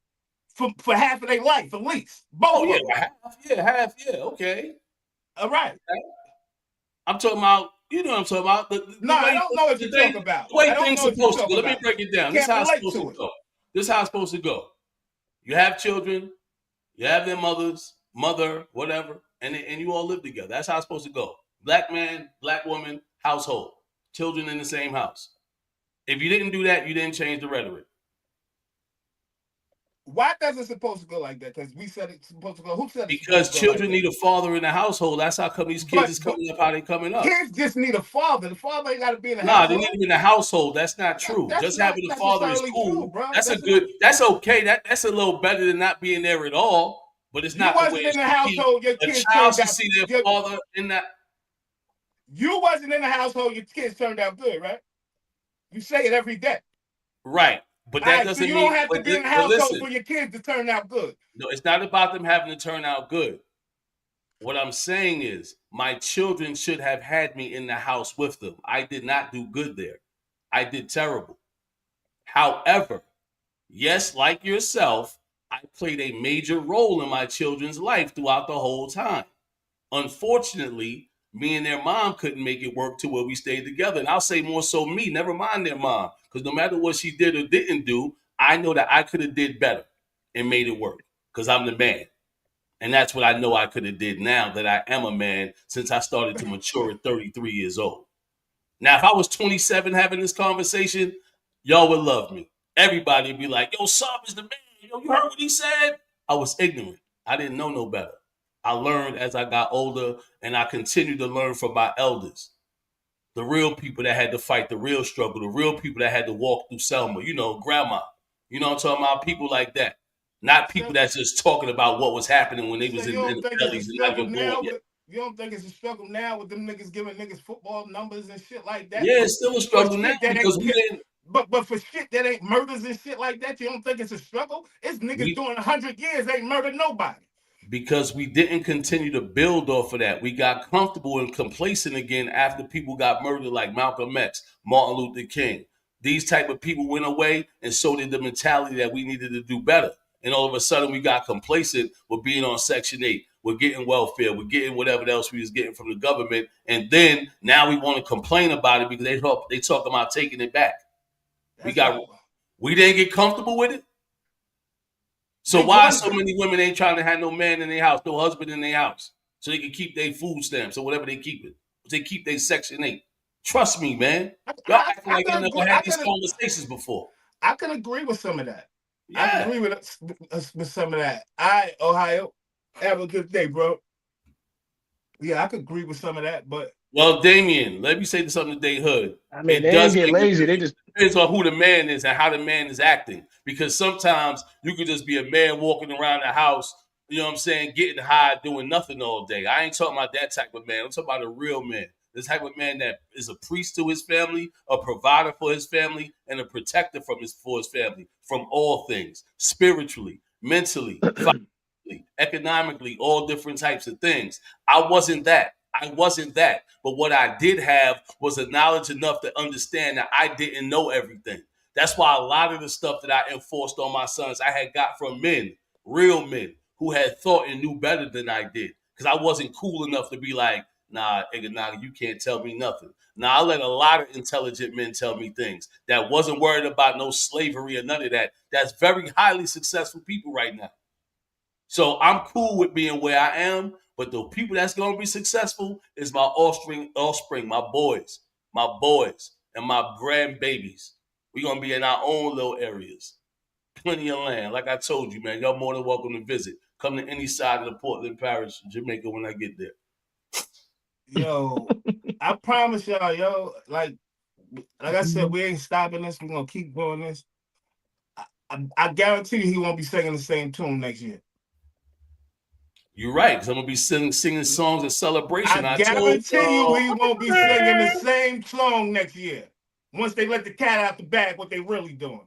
For half of their life, at least. Both. Half. Okay. All right. I'm talking about. You know what I'm talking about. I don't know what you're talking about. The way things supposed to go. Let me break it down. This is how it's supposed to go. This is how it's supposed to go. You have children, you have their mother, whatever, and you all live together. That's how it's supposed to go. Black man, black woman, household, children in the same house. If you didn't do that, you didn't change the rhetoric. Why does it supposed to go like that? Because we said it's supposed to go. Who said it? Because children need a father in the household. That's how come these kids is coming up how they coming up. Kids just need a father. The father ain't got to be in the Nah, household. they need to be in the household. That's not true. Just having a father is cool. True, That's okay. That's a little better than not being there at all. But it's not the way in the household. Your kids child should see their father in that. You wasn't in the household. Your kids turned out good, right? You say it every day. Right. But that doesn't mean you don't have to be in the household for your kids to turn out good. No, it's not about them having to turn out good. What I'm saying is my children should have had me in the house with them. I did not do good there. I did terrible. However, yes, like yourself, I played a major role in my children's life throughout the whole time. Unfortunately, me and their mom couldn't make it work to where we stayed together. And I'll say more so me, never mind their mom. Because no matter what she did or didn't do, I know that I could have did better and made it work. Because I'm the man. And that's what I know I could have did now that I am a man since I started to mature at 33 years old. Now, if I was 27 having this conversation, y'all would love me. Everybody would be like, yo, Sub is the man. Yo, you heard what he said? I was ignorant. I didn't know no better. I learned as I got older, and I continued to learn from my elders. The real people that had to fight the real struggle, the real people that had to walk through Selma, grandma. You know what I'm talking about? People like that. Not people that's just talking about what was happening when they was So in you don't the think bellies it's a and not struggle even born now? yet. You don't think it's a struggle now with them niggas giving niggas football numbers and shit like that? Yeah, it's still a For struggle now shit that because ain't we didn't. but for shit that ain't murders and shit like that, you don't think it's a struggle? It's niggas doing 100 years ain't murdered nobody. Because we didn't continue to build off of that. We got comfortable and complacent again after people got murdered like Malcolm X, Martin Luther King. These type of people went away, and so did the mentality that we needed to do better. And all of a sudden, we got complacent with being on Section 8. We're getting welfare. We're getting whatever else we was getting from the government. And then now we want to complain about it because they talk about taking it back. We didn't get comfortable with it. So why so many women ain't trying to have no man in their house, no husband in their house, so they can keep their food stamps or whatever they keep it. They keep their Section 8. Trust me, man. Y'all acting like y'all never had these conversations before. I can agree with some of that. Yeah. I agree with some of that. Ohio, have a good day, bro. Yeah, I could agree with some of that, but well, Damien, let me say something to Day Hood. I mean, they does get lazy. They just depends on who the man is and how the man is acting. Because sometimes you could just be a man walking around the house, you know what I'm saying, getting high, doing nothing all day. I ain't talking about that type of man. I'm talking about a real man. This type of man that is a priest to his family, a provider for his family, and a protector for his family from all things, spiritually, mentally, financially, economically, all different types of things. I wasn't that. But what I did have was a knowledge enough to understand that I didn't know everything. That's why a lot of the stuff that I enforced on my sons, I had got from men, real men, who had thought and knew better than I did. Because I wasn't cool enough to be like, nah, you can't tell me nothing. Now, I let a lot of intelligent men tell me things that wasn't worried about no slavery or none of that. That's very highly successful people right now. So I'm cool with being where I am, but the people that's going to be successful is my offspring, my boys, and my grandbabies. We're going to be in our own little areas. Plenty of land. Like I told you, man, y'all more than welcome to visit. Come to any side of the Portland Parish, Jamaica, when I get there. Yo, I promise y'all, yo, like I said, we ain't stopping this. We're going to keep doing this. I guarantee you he won't be singing the same tune next year. You're right, because I'm gonna be singing songs of celebration. I guarantee you he won't be singing the same song next year. Once they let the cat out the bag, what they really doing.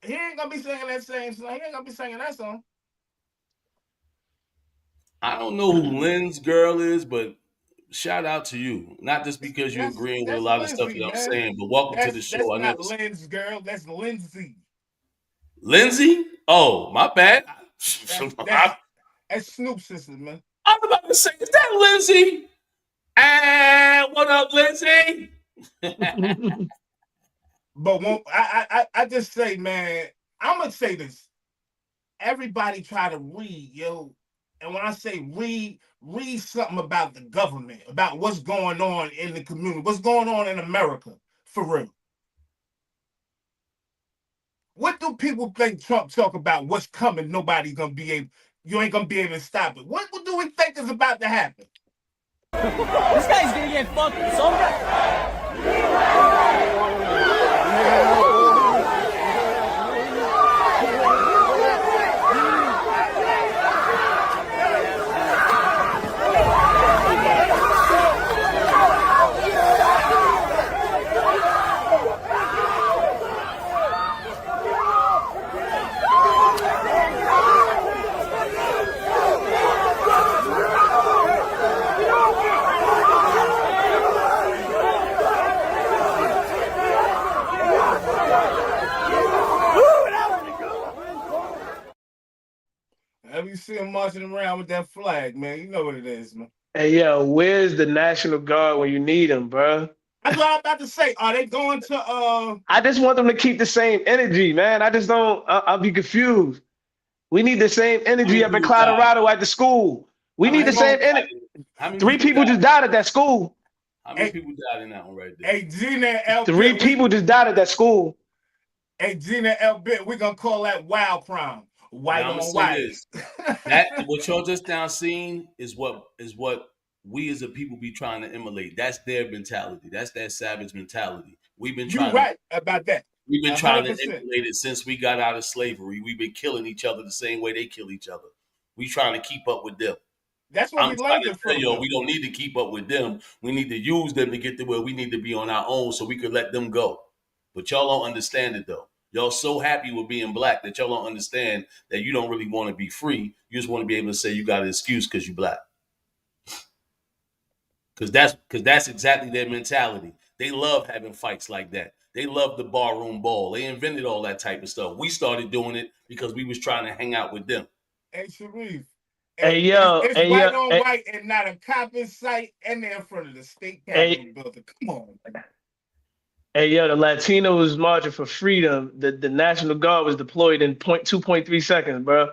He ain't gonna be singing that same song. He ain't gonna be singing that song. I don't know who Lynn's girl is, but shout out to you. Not just because you're agreeing with a lot of stuff that I'm saying, but welcome to the show. That's not Lynn's girl. That's Lindsay. Lindsay? Oh, my bad. That's Snoop's sister, man. I'm about to say, is that Lindsay? And what up, Lindsay? But I just say, man, I'm gonna say this. Everybody try to read, yo. And when I say read something about the government, about what's going on in the community, what's going on in America, for real. What do people think Trump talk about what's coming? Nobody's gonna be able, you ain't gonna be able to stop it. What do we think is about to happen? This guy's gonna get fucked someday. You see him marching around with that flag, man. You know what it is, man. Hey, yo, where's the National Guard when you need them, bro? That's what I'm about to say. Are they going to I just want them to keep the same energy, man. I just don't. I'll be confused. We need the same energy up in Colorado at the school. We need the same energy. 3 people just died at that school. How many people died in that one right there? Hey, Gina L. 3 people just died at that school. Hey, Gina L. Bit, we're going to call that wild crime. White on white. That what y'all just now seen is what we as a people be trying to emulate. That's their mentality. That's that savage mentality. We've been trying. You're right about that. We've been trying to 100%. emulate it since we got out of slavery. We've been killing each other the same way they kill each other. We trying to keep up with them. That's where I'm we trying learned to it tell from, y'all though. we don't need to keep up with them. We need to use them to get to where we need to be on our own so we could let them go. But y'all don't understand it though. Y'all so happy with being black that y'all don't understand that you don't really want to be free. You just want to be able to say you got an excuse because you black. Because that's exactly their mentality. They love having fights like that. They love the barroom ball. They invented all that type of stuff. We started doing it because we was trying to hang out with them. Hey, Sharif. Hey It's white yo, on white and not a cop in sight, and they're in front of the state capitol building. Come on, man. Hey yo, the Latinos marching for freedom. The National Guard was deployed in 2.3 seconds, bro.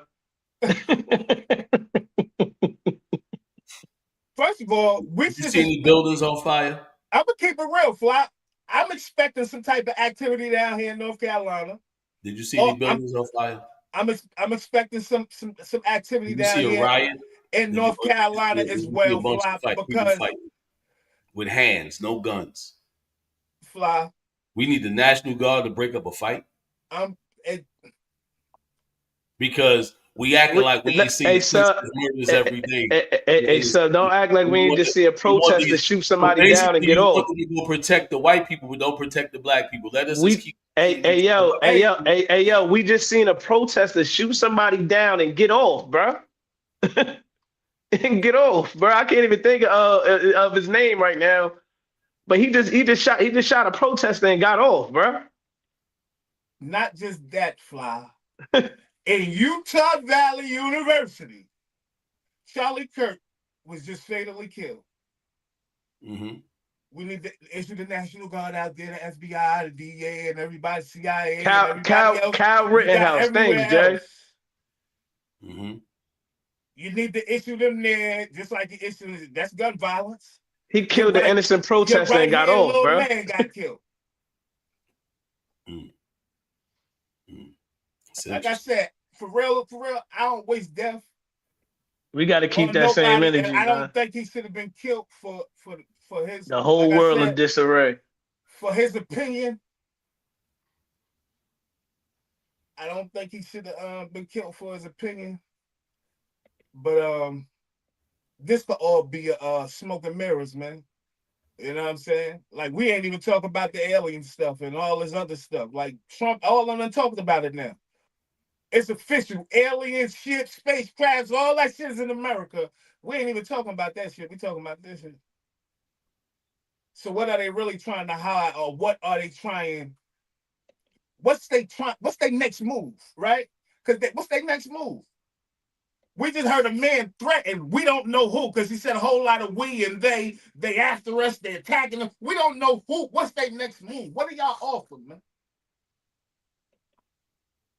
First of all, did you see any buildings on fire? I'm gonna keep it real, Flop. I'm expecting some type of activity down here in North Carolina. Did you see any buildings on fire? I'm expecting some activity Did you down see a here riot in North Carolina as well, a bunch Flop, of people because fighting with hands, no guns. Fly. We need the National Guard to break up a fight. Because we acting like we ain't seeing murders every day. Hey, so don't act like we ain't just see a protest to shoot somebody down and get you off. want them to protect the white people, but don't protect the black people. Let us just keep. Hey, yo, we just seen a protest to shoot somebody down and get off, bro. And get off, bro. I can't even think of his name right now, but he just shot a protester and got off, bro. Not just that, Fly. In Utah Valley University, Charlie Kirk was just fatally killed. Mm-hmm. We need to issue the National Guard out there, the FBI, the DEA, and everybody, CIA, Kyle Rittenhouse. Thanks, Jay. Mm-hmm. You need to issue them there, just like you issued. That's gun violence. He killed the innocent protester and got off, little bro. Man got killed. Like I said, for real, I don't waste death. We got to keep that same energy. I don't think he should have been killed for his. The whole world in disarray. For his opinion, I don't think he should have been killed for his opinion. But this could all be smoke and mirrors, man. You know what I'm saying? Like, we ain't even talking about the alien stuff and all this other stuff. Like, Trump, all of them talking about it now. It's official. Aliens, ships, spacecrafts, all that shit is in America. We ain't even talking about that shit. We talking about this shit. So what are they really trying to hide, or what are they trying? What's their next move, right? Because what's their next move? We just heard a man threaten. We don't know who, because he said a whole lot of we and they after us, they attacking us. We don't know who. What's their next move? What are y'all offering, man?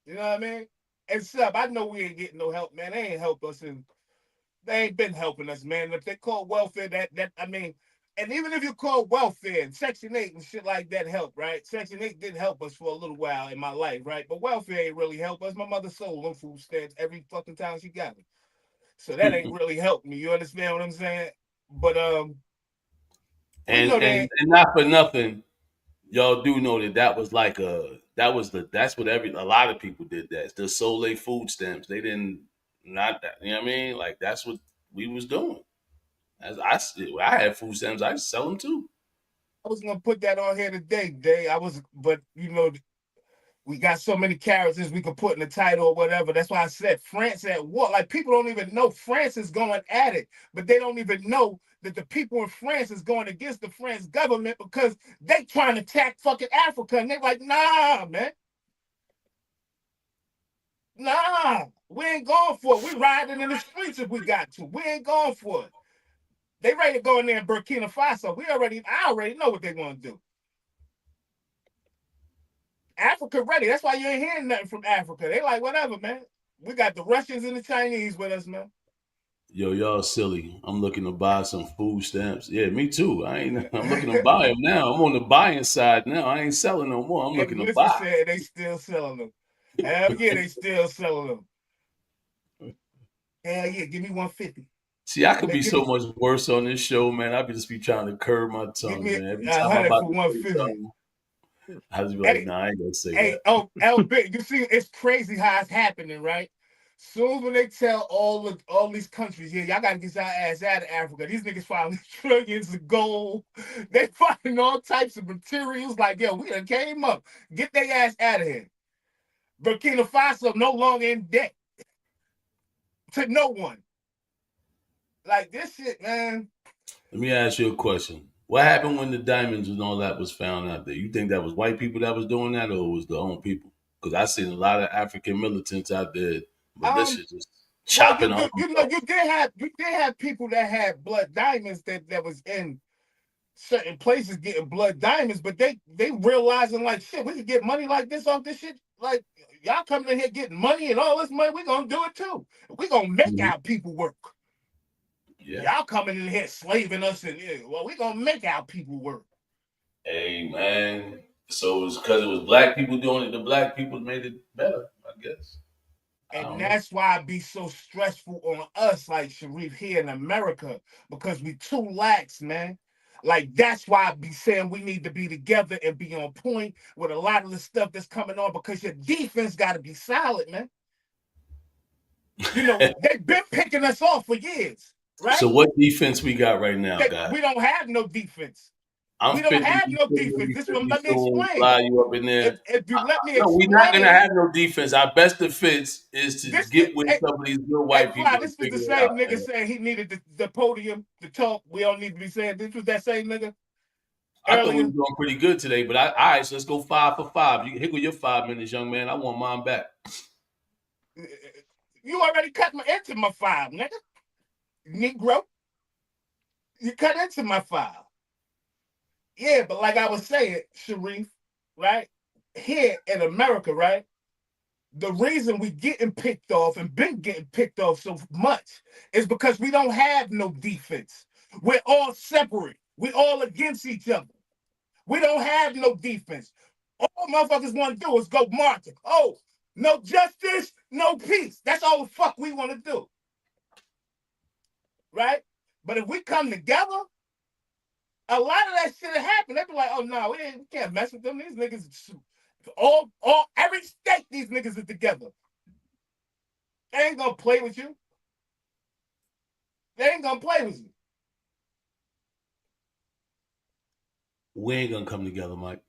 You know what I mean? And Sub, I know we ain't getting no help, man. They ain't help us, and they ain't been helping us, man. If they call welfare, I mean, and even if you call welfare and Section 8 and shit like that help, right? Section 8 did help us for a little while in my life, right? But welfare ain't really help us. My mother sold them food stamps every fucking time she got it. So that ain't really helped me. You understand what I'm saying? But and not for nothing, y'all do know that was like that's what a lot of people did that. They sold their food stamps. They didn't not that. You know what I mean? Like, that's what we was doing. As I had food stamps, I sell them too. I was gonna put that on here today, but we got so many characters we could put in the title or whatever. That's why I said France at war. Like, people don't even know France is going at it, but they don't even know that the people in France is going against the French government because they trying to attack fucking Africa. And they're like, nah, man. Nah, we ain't going for it. We riding in the streets if we got to. We ain't going for it. They ready to go in there in Burkina Faso. I already know what they're going to do. Africa ready. That's why you ain't hearing nothing from Africa. They like, whatever, man. We got the Russians and the Chinese with us, man. Yo, y'all silly. I'm looking to buy some food stamps. Yeah, me too. I'm looking to buy them now. I'm on the buying side now. I ain't selling no more. I'm looking to buy. Said they still selling them. Hell yeah, they still selling them. Hell yeah, give me 150. See, I could be so much worse on this show, man. I could just be trying to curb my tongue, man. Every time I'm about to say something. I was like, nah, I ain't gonna say Hey, that. oh, LB, you see, it's crazy how it's happening, right? Soon when they tell all these countries, yeah, y'all gotta get your ass out of Africa. These niggas finding trillions of gold. They finding all types of materials. Like, yo, we done came up. Get their ass out of here. Burkina Faso no longer in debt to no one. Like this shit, man. Let me ask you a question. What happened when the diamonds and all that was found out there? You think that was white people that was doing that, or was the own people? Because I seen a lot of African militants out there, but this shit just Well, chopping off. you did have people that had blood diamonds that was in certain places getting blood diamonds, but they realizing like shit, we can get money like this off this shit. Like y'all coming in here getting money and all this money, we gonna do it too. We gonna make our people work. Yeah. Y'all coming in here slaving us and well, we gonna make our people work. Hey man. So it was because it was black people doing it, the black people made it better, I guess. And that's why it be so stressful on us, like Sharif here in America, because we too lax, man. Like that's why I be saying we need to be together and be on point with a lot of the stuff that's coming on, because your defense got to be solid, man. You know, they've been picking us off for years, right? So what defense we got right now, guys? We don't have no defense. We don't have no defense. This is what let me explain. Fly you up in there. If you let me no, explain, we're not gonna have no defense. Our best defense is to get with some of these good white people. This was the same nigga saying he needed the podium to talk. We don't need to be saying this was that same nigga. I thought we were doing pretty good today, but all right, so let's go 5 for 5. You hit with your 5 minutes, young man. I want mine back. You already cut into my 5, nigga. Negro. You cut into my 5. Yeah, but like I was saying, Sharif, right? Here in America, right? The reason we getting picked off and been getting picked off so much is because we don't have no defense. We're all separate. We all against each other. We don't have no defense. All motherfuckers want to do is go marching. Oh, no justice, no peace. That's all the fuck we want to do. Right? But if we come together, a lot of that shit will happen. They be like, oh no, we can't mess with them. These niggas, every state, these niggas are together. They ain't gonna play with you. They ain't gonna play with you. We ain't gonna come together, Mike.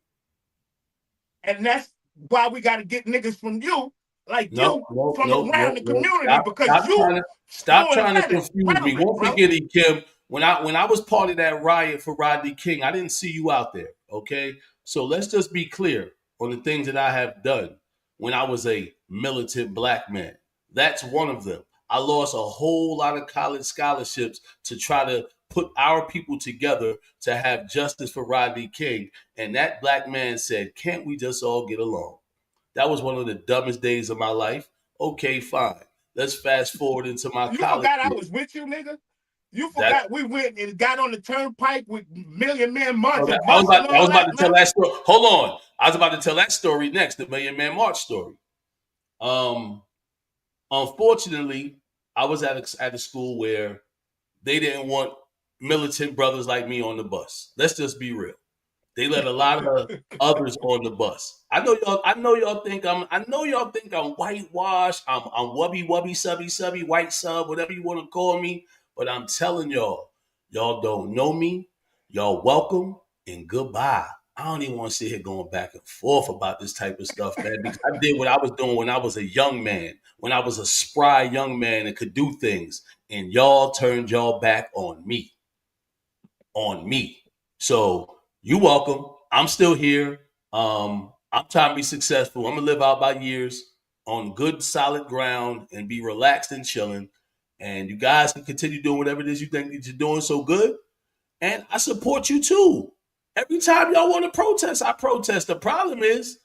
And that's why we gotta get niggas from you, like from around the community, because stop trying to confuse me. Won't forget it, Kim. When I was part of that riot for Rodney King, I didn't see you out there. Okay, so let's just be clear on the things that I have done when I was a militant black man. That's one of them. I lost a whole lot of college scholarships to try to put our people together to have justice for Rodney King. And that black man said, can't we just all get along? That was one of the dumbest days of my life. Okay, fine. Let's fast forward into my college. You forgot I was with you, nigga? You forgot we went and got on the turnpike with Million Man March. I was about to tell that story. Hold on. I was about to tell that story next, the Million Man March story. Unfortunately, I was at a school where they didn't want militant brothers like me on the bus. Let's just be real. They let a lot of others on the bus. I know y'all think I'm whitewashed. I'm wubby subby white sub, whatever you want to call me. But I'm telling y'all don't know me. Y'all welcome and goodbye. I don't even want to sit here going back and forth about this type of stuff, man, because I did what I was doing when I was a young man, when I was a spry young man and could do things, and y'all turned y'all back on me. So you welcome. I'm still here. I'm trying to be successful. I'm going to live out my years on good, solid ground and be relaxed and chilling. And you guys can continue doing whatever it is you think that you're doing so good. And I support you too. Every time y'all want to protest, I protest. The problem is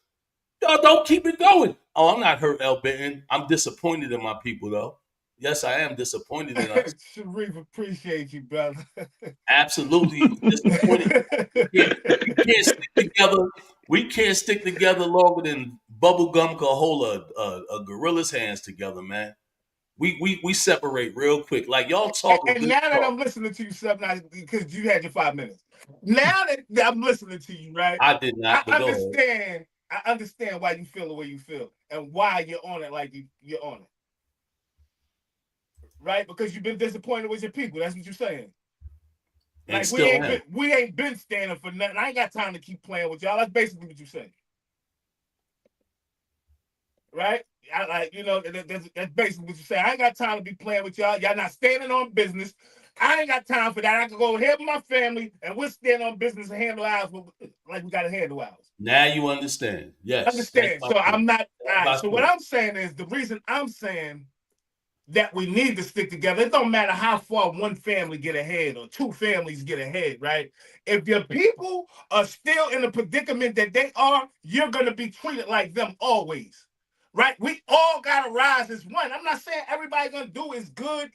y'all don't keep it going. Oh, I'm not hurt, El Benton. I'm disappointed in my people, though. Yes, I am disappointed in us. Sharif, appreciate you, brother. Absolutely disappointed. We can't stick together. We can't stick together longer than bubblegum can hold a gorilla's hands together, man. we separate real quick. Like y'all talk a And good now that talk. I'm listening to you, something because you had your 5 minutes. Now that I'm listening to you, right? I did not, but go ahead. I understand why you feel the way you feel and why you're on it like you're on it. Right? Because you've been disappointed with your people. That's what you're saying. And Like still we ain't been standing for nothing. I ain't got time to keep playing with y'all. That's basically what you're saying. Right? That's basically what you're saying. I ain't got time to be playing with y'all. Y'all not standing on business. I ain't got time for that. I can go over here with my family and we'll stand on business and handle ours like we got to handle ours. Now you understand. Yes. Understand. So I'm not. All right. So what point. I'm saying is the reason I'm saying that we need to stick together. It don't matter how far one family get ahead or two families get ahead, right? If your people are still in the predicament that they are, you're going to be treated like them always, right? We all got to rise as one. I'm not saying everybody going to do is good,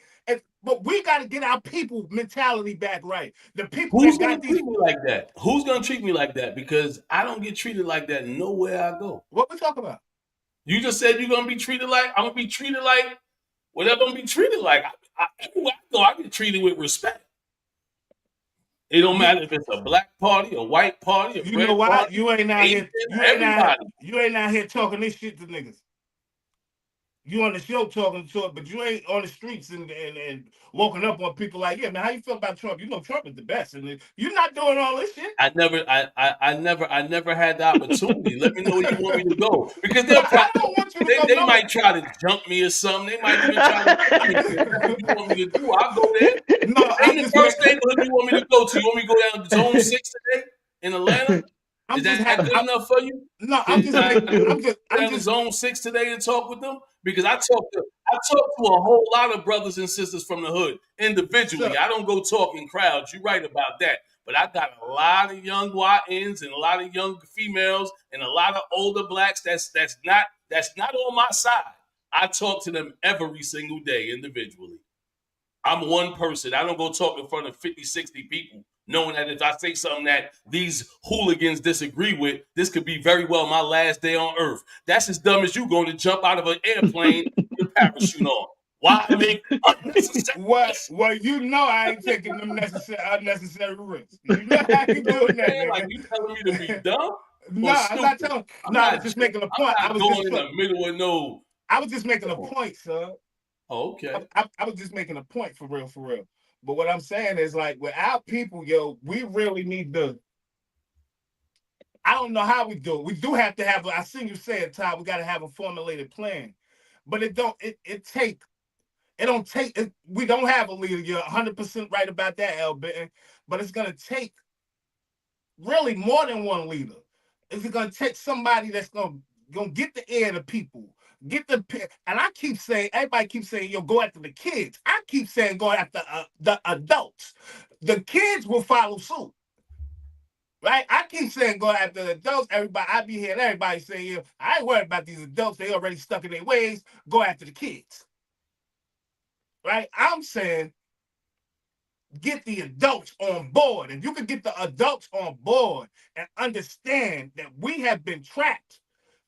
but we got to get our people mentality back right. The people Who's that going got to these. treat me like that? Who's going to treat me like that? Because I don't get treated like that nowhere I go. What we talking about? You just said you're going to be treated like, I'm going to be treated like whatever I'm going to be treated like. Everywhere I go, I get treated with respect. It don't matter if it's a black party, a white party, a You red know why? party, You ain't out Asian, here. everybody. You ain't out here talking this shit to niggas. You on the show talking to it, but you ain't on the streets and walking up on people like, yeah, man, how you feel about Trump? You know Trump is the best, and you're not doing all this shit. I never had the opportunity. Let me know where you want me to go, because I don't want you to go. they might try to jump me or something. They might even try to. I mean, what you want me to do? I'll go there. No, Ain't the first neighborhood you want me to go to? You want me to go down to Zone 6 today in Atlanta? Is that good enough for you? No, I'm just Zone 6 today and talk with them, because I talk to a whole lot of brothers and sisters from the hood individually. I don't go talk in crowds. You're right about that. But I got a lot of young YNs and a lot of young females and a lot of older blacks that's not on my side. I talk to them every single day individually. I'm one person. I don't go talk in front of 50, 60 people, knowing that if I say something that these hooligans disagree with, this could be very well my last day on earth. That's as dumb as you going to jump out of an airplane with your parachute on. Why make unnecessary risks? Well, you know I ain't taking them unnecessary risks. You know I ain't doing that, nigga. Like, you telling me to be dumb? No, I'm not telling. No, I was just making a point. I'm not going in the middle of no. I was just making a point, son. Oh, okay. I was just making a point for real. But what I'm saying is, like, with our people, yo, we really need to. I don't know how we do it. We do have to have. I seen you say it, Todd. We got to have a formulated plan, but it don't. It don't take. We don't have a leader. You're 100% right about that, L. Benton. But it's gonna take really more than one leader. It's gonna take somebody that's gonna get the ear of the people. And I keep saying, everybody keeps saying, yo, go after the kids. I keep saying, go after the adults. The kids will follow suit. Right? I keep saying, go after the adults. I be hearing everybody say, yo, I ain't worried about these adults. They already stuck in their ways. Go after the kids. Right? I'm saying, get the adults on board. And you can get the adults on board and understand that we have been trapped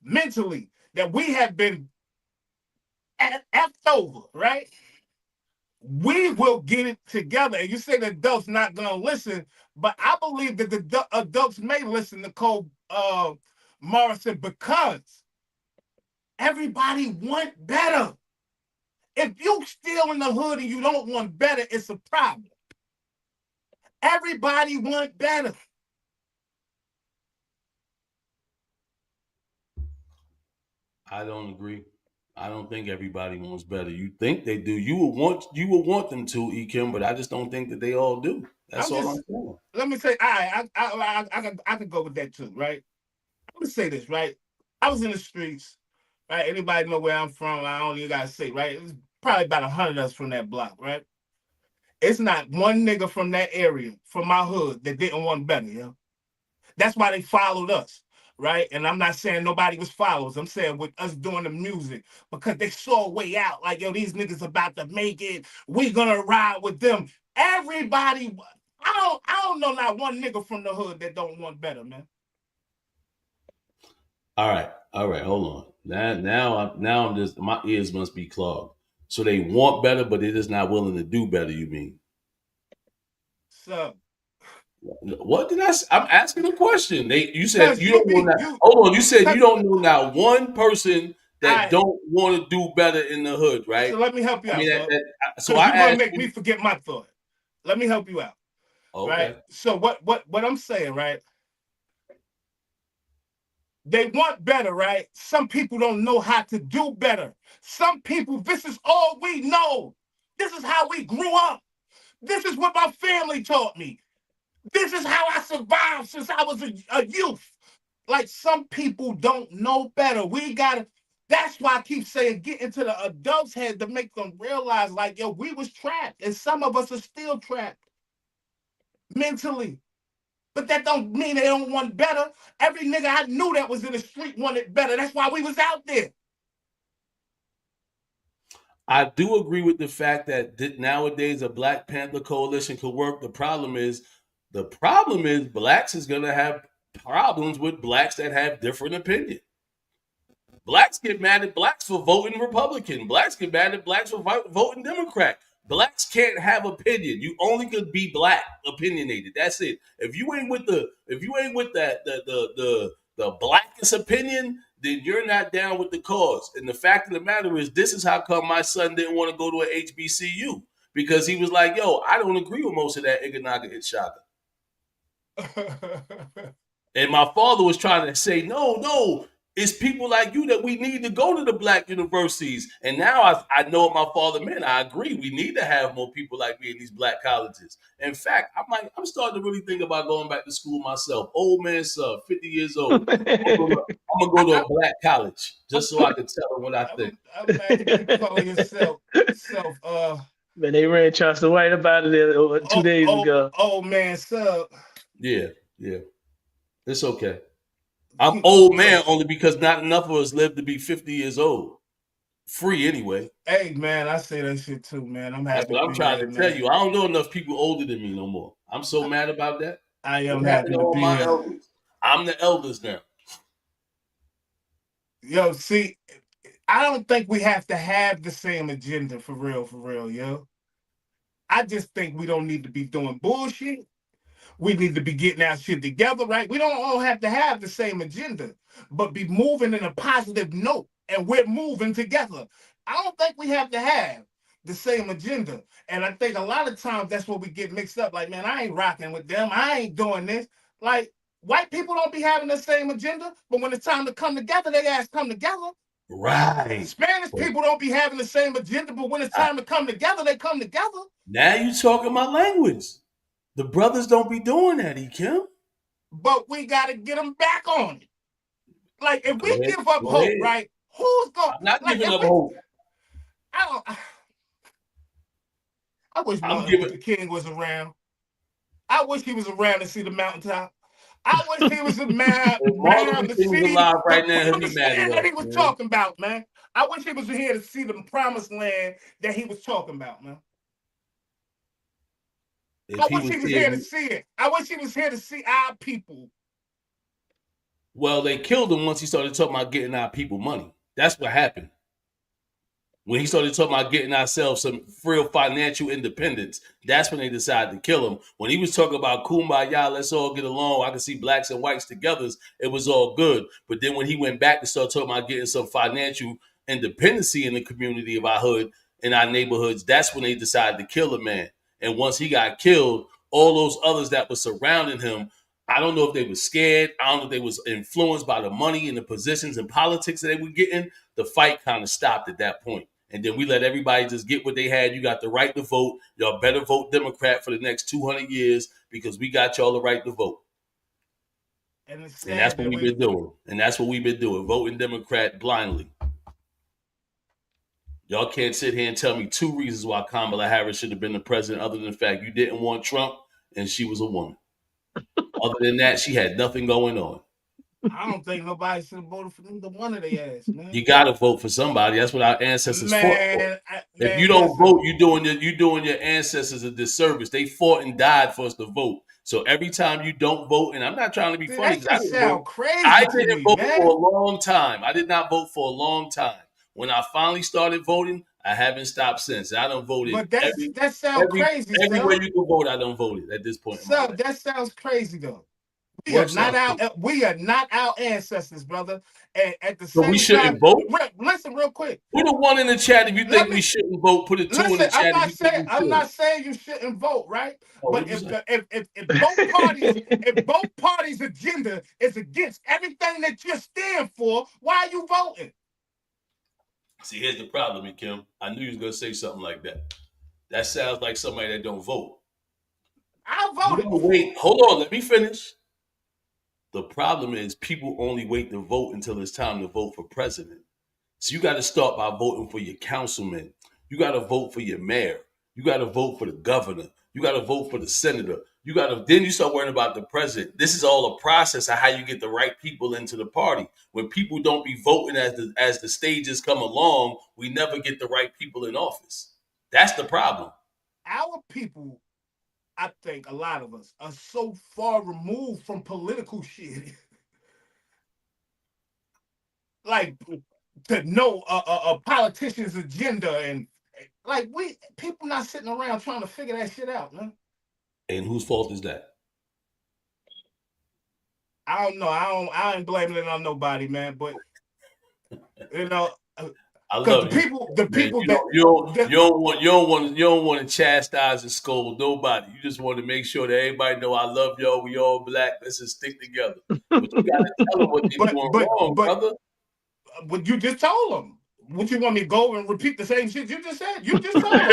mentally, that we have been effed over, right? We will get it together. And you say the adults not going to listen, but I believe that the adults may listen to Cole Morrison, because everybody want better. If you still in the hood and you don't want better, it's a problem. Everybody want better. I don't agree. I don't think everybody wants better. You think they do. You would want them to, Kim, but I just don't think that they all do. That's all I'm saying. Let me say, I can go with that too, right? Let me say this, right? I was in the streets, right? Anybody know where I'm from? I don't even gotta say, right? It's probably about 100 of us from that block, right? It's not one nigga from that area, from my hood, that didn't want better, yo. That's why they followed us, right? And I'm not saying nobody was followers. I'm saying with us doing the music, because they saw a way out. Like, yo, these niggas about to make it. We gonna ride with them. Everybody, I don't know not one nigga from the hood that don't want better, man. All right, hold on. Now I'm just, my ears must be clogged. So they want better, but they're just not willing to do better, you mean? So what did I say? I'm asking a question. You said because you don't know that. Hold on, you said you don't know now one person that don't want to do better in the hood, right? So let me help you out, so I you're gonna asked make me forget my thought. Let me help you out. Okay. Right? So what I'm saying, right? They want better, right? Some people don't know how to do better. Some people, this is all we know. This is how we grew up. This is what my family taught me. This is how I survived since I was a youth. Like, some people don't know better. That's why I keep saying get into the adults' head to make them realize, like, yo, we was trapped, and some of us are still trapped mentally. But that don't mean they don't want better. Every nigga I knew that was in the street wanted better. That's why we was out there. I do agree with the fact that nowadays a Black Panther coalition could work. The problem is blacks is going to have problems with blacks that have different opinion. Blacks get mad at blacks for voting Republican. Blacks get mad at blacks for voting Democrat. Blacks can't have opinion. You only could be black, opinionated. That's it. If you ain't with the blackest opinion, then you're not down with the cause. And the fact of the matter is, this is how come my son didn't want to go to a HBCU, because he was like, yo, I don't agree with most of that Iganaga Ichaga. And my father was trying to say, no, it's people like you that we need to go to the black universities. And now I know what my father meant. I agree. We need to have more people like me in these black colleges. In fact, I'm starting to really think about going back to school myself. Old man son, 50 years old. I'm gonna go to a black college just so I can tell them what I think. I'm glad you calling yourself Man, they ran Charleston White about it 2 days ago. Old man sub. Yeah. It's okay. I'm old man only because not enough of us live to be 50 years old. Free anyway. Hey, man, I say that shit too, man. I'm happy. That's what I'm trying to tell you. I don't know enough people older than me no more. I'm so mad about that. I am happy to be here. Elders? I'm the elders now. Yo, see, I don't think we have to have the same agenda for real, yo. I just think we don't need to be doing bullshit. We need to be getting our shit together, right? We don't all have to have the same agenda, but be moving in a positive note, and we're moving together. I don't think we have to have the same agenda. And I think a lot of times that's where we get mixed up. Like, man, I ain't rocking with them. I ain't doing this. Like, white people don't be having the same agenda, but when it's time to come together, they ass come together. Right. Spanish people don't be having the same agenda, but when it's time to come together, they come together. Now you talking my language. The brothers don't be doing that, Kim. But we got to get them back on it. Like, if we give up hope, right? Who's going to... I'm not giving up hope. I wish Martin Luther King was around. I wish he was around to see the mountaintop. I wish he was around to see that he was talking about, man. I wish he was here to see the promised land that he was talking about, man. I wish he was here to see it. I wish he was here to see our people. Well, they killed him once he started talking about getting our people money. That's what happened. When he started talking about getting ourselves some real financial independence, that's when they decided to kill him. When he was talking about kumbaya, let's all get along, I can see blacks and whites together, it was all good. But then when he went back to start talking about getting some financial independency in the community of our hood, in our neighborhoods, that's when they decided to kill the man. And once he got killed, all those others that were surrounding him, I don't know if they were scared. I don't know if they was influenced by the money and the positions and politics that they were getting. The fight kind of stopped at that point. And then we let everybody just get what they had. You got the right to vote. Y'all better vote Democrat for the next 200 years because we got y'all the right to vote. And that's what we've been doing. And that's what we've been doing, voting Democrat blindly. Y'all can't sit here and tell me 2 reasons why Kamala Harris should have been the president other than the fact you didn't want Trump and she was a woman. Other than that, she had nothing going on. I don't think nobody should have voted for neither one of their ass, man. You got to vote for somebody. That's what our ancestors fought for. If you don't vote, you're doing your ancestors a disservice. They fought and died for us to vote. So every time you don't vote, and I'm not trying to be funny. That just sound crazy. I didn't vote for a long time. I did not vote for a long time. When I finally started voting, I haven't stopped since. I done voted. But that sounds crazy, everywhere son. you can vote, I done voted at this point in my So life. that sounds crazy though. What sounds crazy? We are not our ancestors, brother. And at the So we same time, shouldn't vote? listen real quick. Put a 1 in the chat if you think we shouldn't vote. Put a 2 in the Listen, chat if you think we I'm should. not saying you shouldn't vote, right? Oh, But if both parties' agenda is against everything that you stand for, why are you voting? See, here's the problem, Kim. I knew you was gonna say something like that. That sounds like somebody that don't vote. I voted. Wait, hold on. Let me finish. The problem is people only wait to vote until it's time to vote for president. So you got to start by voting for your councilman. You got to vote for your mayor. You got to vote for the governor. You got to vote for the senator. Then you start worrying about the president. This is all a process of how you get the right people into the party. When people don't be voting as the stages come along, we never get the right people in office. That's the problem. Our people, I think a lot of us are so far removed from political shit. Like to know a politician's agenda and like people not sitting around trying to figure that shit out, man. And whose fault is that? I don't know. I ain't blaming it on nobody, man. But you know, I love the people you that you don't want to chastise and scold nobody. You just want to make sure that everybody know I love y'all. We all black. Let's just stick together. But you gotta tell them what they're doing wrong, brother. But you just told them. Would you want me to go and repeat the same shit you just said? You just told them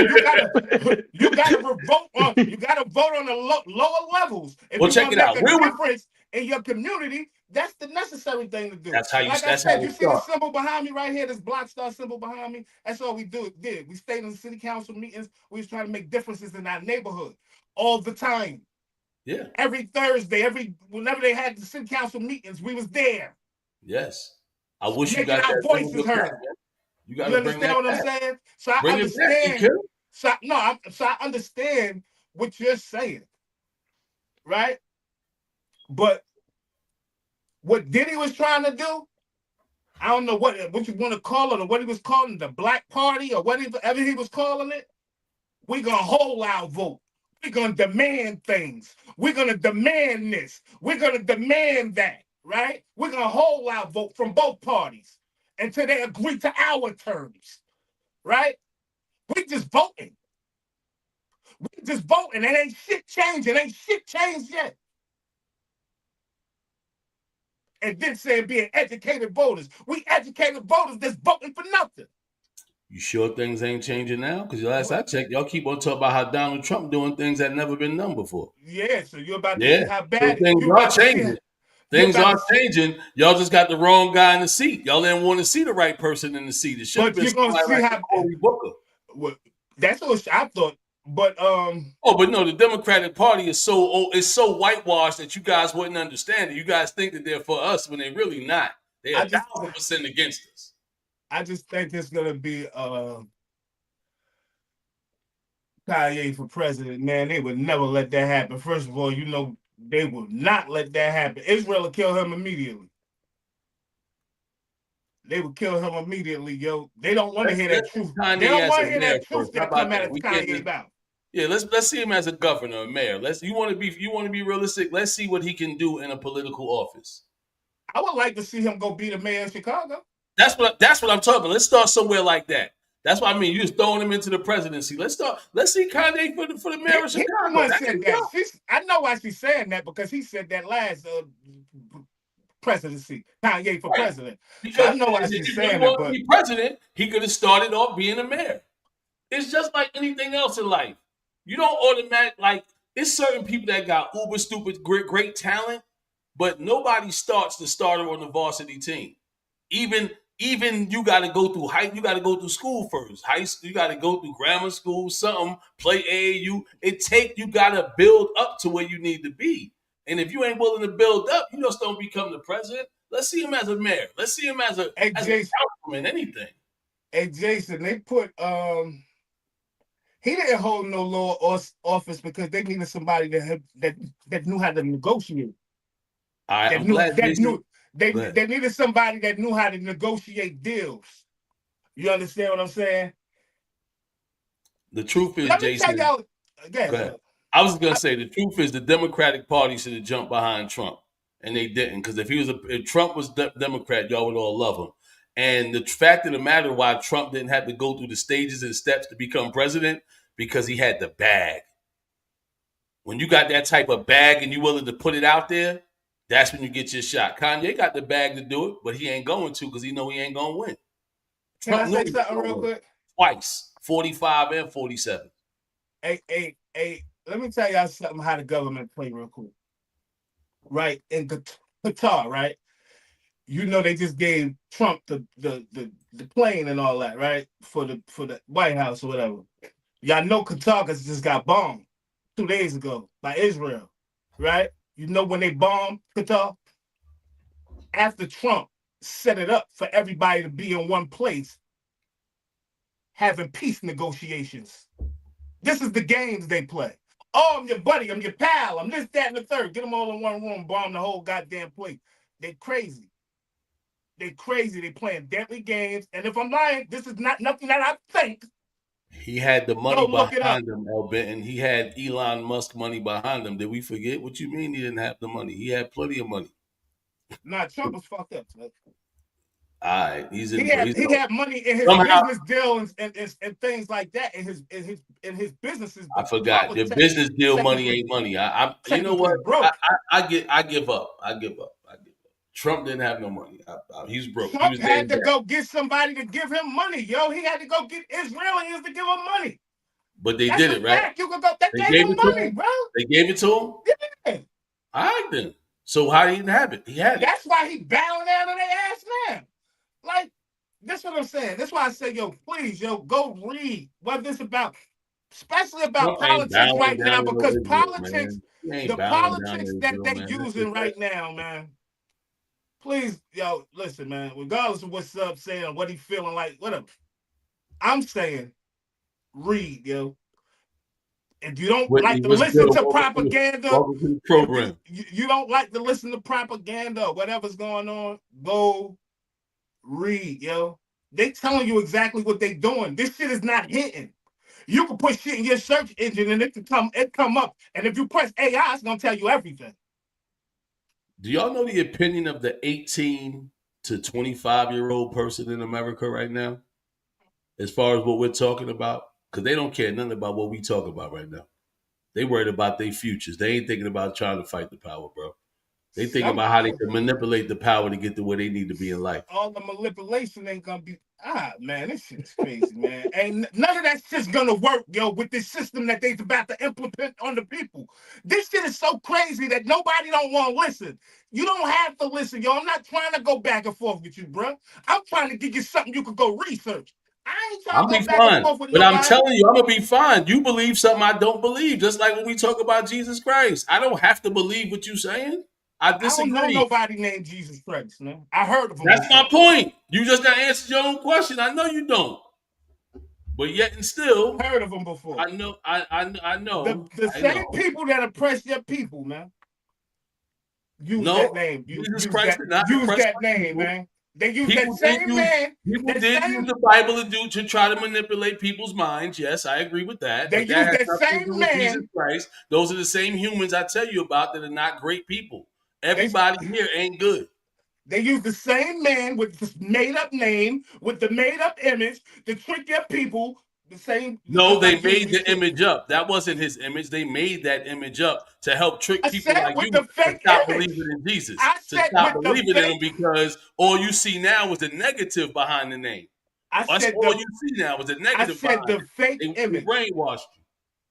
you gotta vote on the lower levels. If Well, you check want it to out. make a difference in your community, that's the necessary thing to do. That's how you. Like That's I said, how you see the symbol behind me right here, this block star symbol behind me. That's all we did. We stayed in the city council meetings. We was trying to make differences in our neighborhood all the time. Yeah. Every Thursday, whenever they had the city council meetings, we was there. Yes. I wish making you got our that voices heard. You got to bring that understand what back. I'm saying? So I Bring understand. it back, So I understand what you're saying, right? But what Diddy was trying to do, I don't know what you want to call it or what he was calling the Black Party or whatever he was calling it. We're gonna hold our vote. We're gonna demand things. We're gonna demand this. We're gonna demand that. Right? We're gonna hold our vote from both parties until they agree to our terms. Right? We just voting. We just voting. It ain't shit changing. Ain't shit changed yet. And then saying being educated voters. We educated voters that's voting for nothing. You sure things ain't changing now? Because last I checked, y'all keep on talking about how Donald Trump doing things that never been done before. Yeah, so you're about to see how bad so things are changing. Things are changing. Y'all just got the wrong guy in the seat. Y'all didn't want to see the right person in the seat. It should have been somebody like Cory Booker. Well, that's what I thought. But but no, the Democratic Party is so whitewashed that you guys wouldn't understand it. You guys think that they're for us when they're really not. They're 1,000% against us. I just think it's gonna be Kanye for president, man. They would never let that happen. First of all, they will not let that happen. Israel will kill him immediately. They would kill him immediately, yo. They don't want to hear that truth. They don't want to hear that truth that come out of Kanye's mouth. Yeah, let's see him as a governor, or mayor. You want to be realistic. Let's see what he can do in a political office. I would like to see him go be the mayor of Chicago. That's what I'm talking about. Let's start somewhere like that. That's what I mean. You just throwing him into the presidency. Let's see Kanye for the mayor of Chicago. I know why she's saying that because he said that last presidency. Kanye for president. Because I know why she's saying that. But be president, he could have started off being a mayor. It's just like anything else in life. You don't automatically it's certain people that got uber stupid great talent, but nobody starts the starter on the varsity team. Even you got to go through you got to go through school first. You got to go through grammar school, something, play AAU. You got to build up to where you need to be. And if you ain't willing to build up, you just don't become the president. Let's see him as a mayor. Let's see him as a councilman, anything. Hey, Jason, they put he didn't hold no law office because they needed somebody that knew how to negotiate. They needed somebody that knew how to negotiate deals. You understand what I'm saying? The truth is, Let me tell Jason. y'all. Go ahead. I was gonna say the truth is the Democratic Party should have jumped behind Trump, and they didn't. Because if Trump was Democrat, y'all would all love him. And the fact of the matter, why Trump didn't have to go through the stages and steps to become president, because he had the bag. When you got that type of bag and you willing to put it out there, that's when you get your shot. Kanye got the bag to do it, but he ain't going to because he know he ain't gonna win. Can Trump I say something real quick? Twice, 45 and 47. Hey, let me tell y'all something how the government play real quick. Right, in Qatar, right? You know they just gave Trump the plane and all that, right? For the White House or whatever. Y'all know Qatar just got bombed 2 days ago by Israel, right? You know when they bombed Qatar? After Trump set it up for everybody to be in one place, having peace negotiations. This is the games they play. Oh, I'm your buddy, I'm your pal, I'm this, that, and the third. Get them all in one room, bomb the whole goddamn place. They crazy. They crazy. They playing deadly games. And if I'm lying, this is not nothing that I think. He had the money look it behind him, El Benton. He had Elon Musk money behind him. Did we forget? What you mean he didn't have the money? He had plenty of money. Nah, Trump was fucked up. All right, he had money in his business deals and things like that in his businesses. I forgot. The business deal money ain't money. I you know what? I give up. I give up. Trump didn't have no money. He's broke. Trump had to go get somebody to give him money, yo. He had to go get Israelis to give him money. But they did it, right? You could go. They gave him money, bro. They gave it to him? Yeah. All right, then. So how he didn't have it? He had it. That's why he bowing down to their ass now. Like, that's what I'm saying. That's why I say, yo, please, yo, go read what this about, especially about politics right now, because politics, the politics that they're using right now, man. Please, yo, listen, man, regardless of what Sub saying or what he feeling like, whatever. I'm saying, read, yo. If you don't like to listen to propaganda, you don't like to listen to propaganda or whatever's going on, go read, yo. They telling you exactly what they doing. This shit is not hitting. You can put shit in your search engine and it come up. And if you press AI, it's gonna tell you everything. Do y'all know the opinion of the 18 to 25-year-old person in America right now? As far as what we're talking about? Because they don't care nothing about what we talk about right now. They worried about their futures. They ain't thinking about trying to fight the power, bro. They think about how they can manipulate the power to get to where they need to be in life. All the manipulation ain't gonna be man, this shit's crazy, man. Ain't none of that shit's gonna work, yo, with this system that they's about to implement on the people. This shit is so crazy that nobody don't want to listen. You don't have to listen, yo. I'm not trying to go back and forth with you, bro. I'm trying to give you something you could go research. I ain't trying to go back and forth with nobody. But I'm telling you, I'm gonna be fine. You believe something I don't believe, just like when we talk about Jesus Christ. I don't have to believe what you're saying. I disagree. I don't know nobody named Jesus Christ, man. I heard of him. That's my point. You just got to answer your own question. I know you don't, but yet and still, I heard of him before. I know. I know. The same people that oppress your people, man. Use that name. Jesus Christ did not use oppress that name, people. man. They use that same man. People did use the Bible to try to manipulate people's minds. Yes, I agree with that. They use that same man. Jesus Christ. Those are the same humans I tell you about that are not great people. Everybody here ain't good. They use the same man with this made-up name, with the made-up image to trick their people. The same. No, they made the image up. That wasn't his image. They made that image up to help trick people like you to stop believing in Jesus. To stop believing in him because all you see now is the negative behind the name. That's all you see now is the negative behind the fake image. They brainwashed you.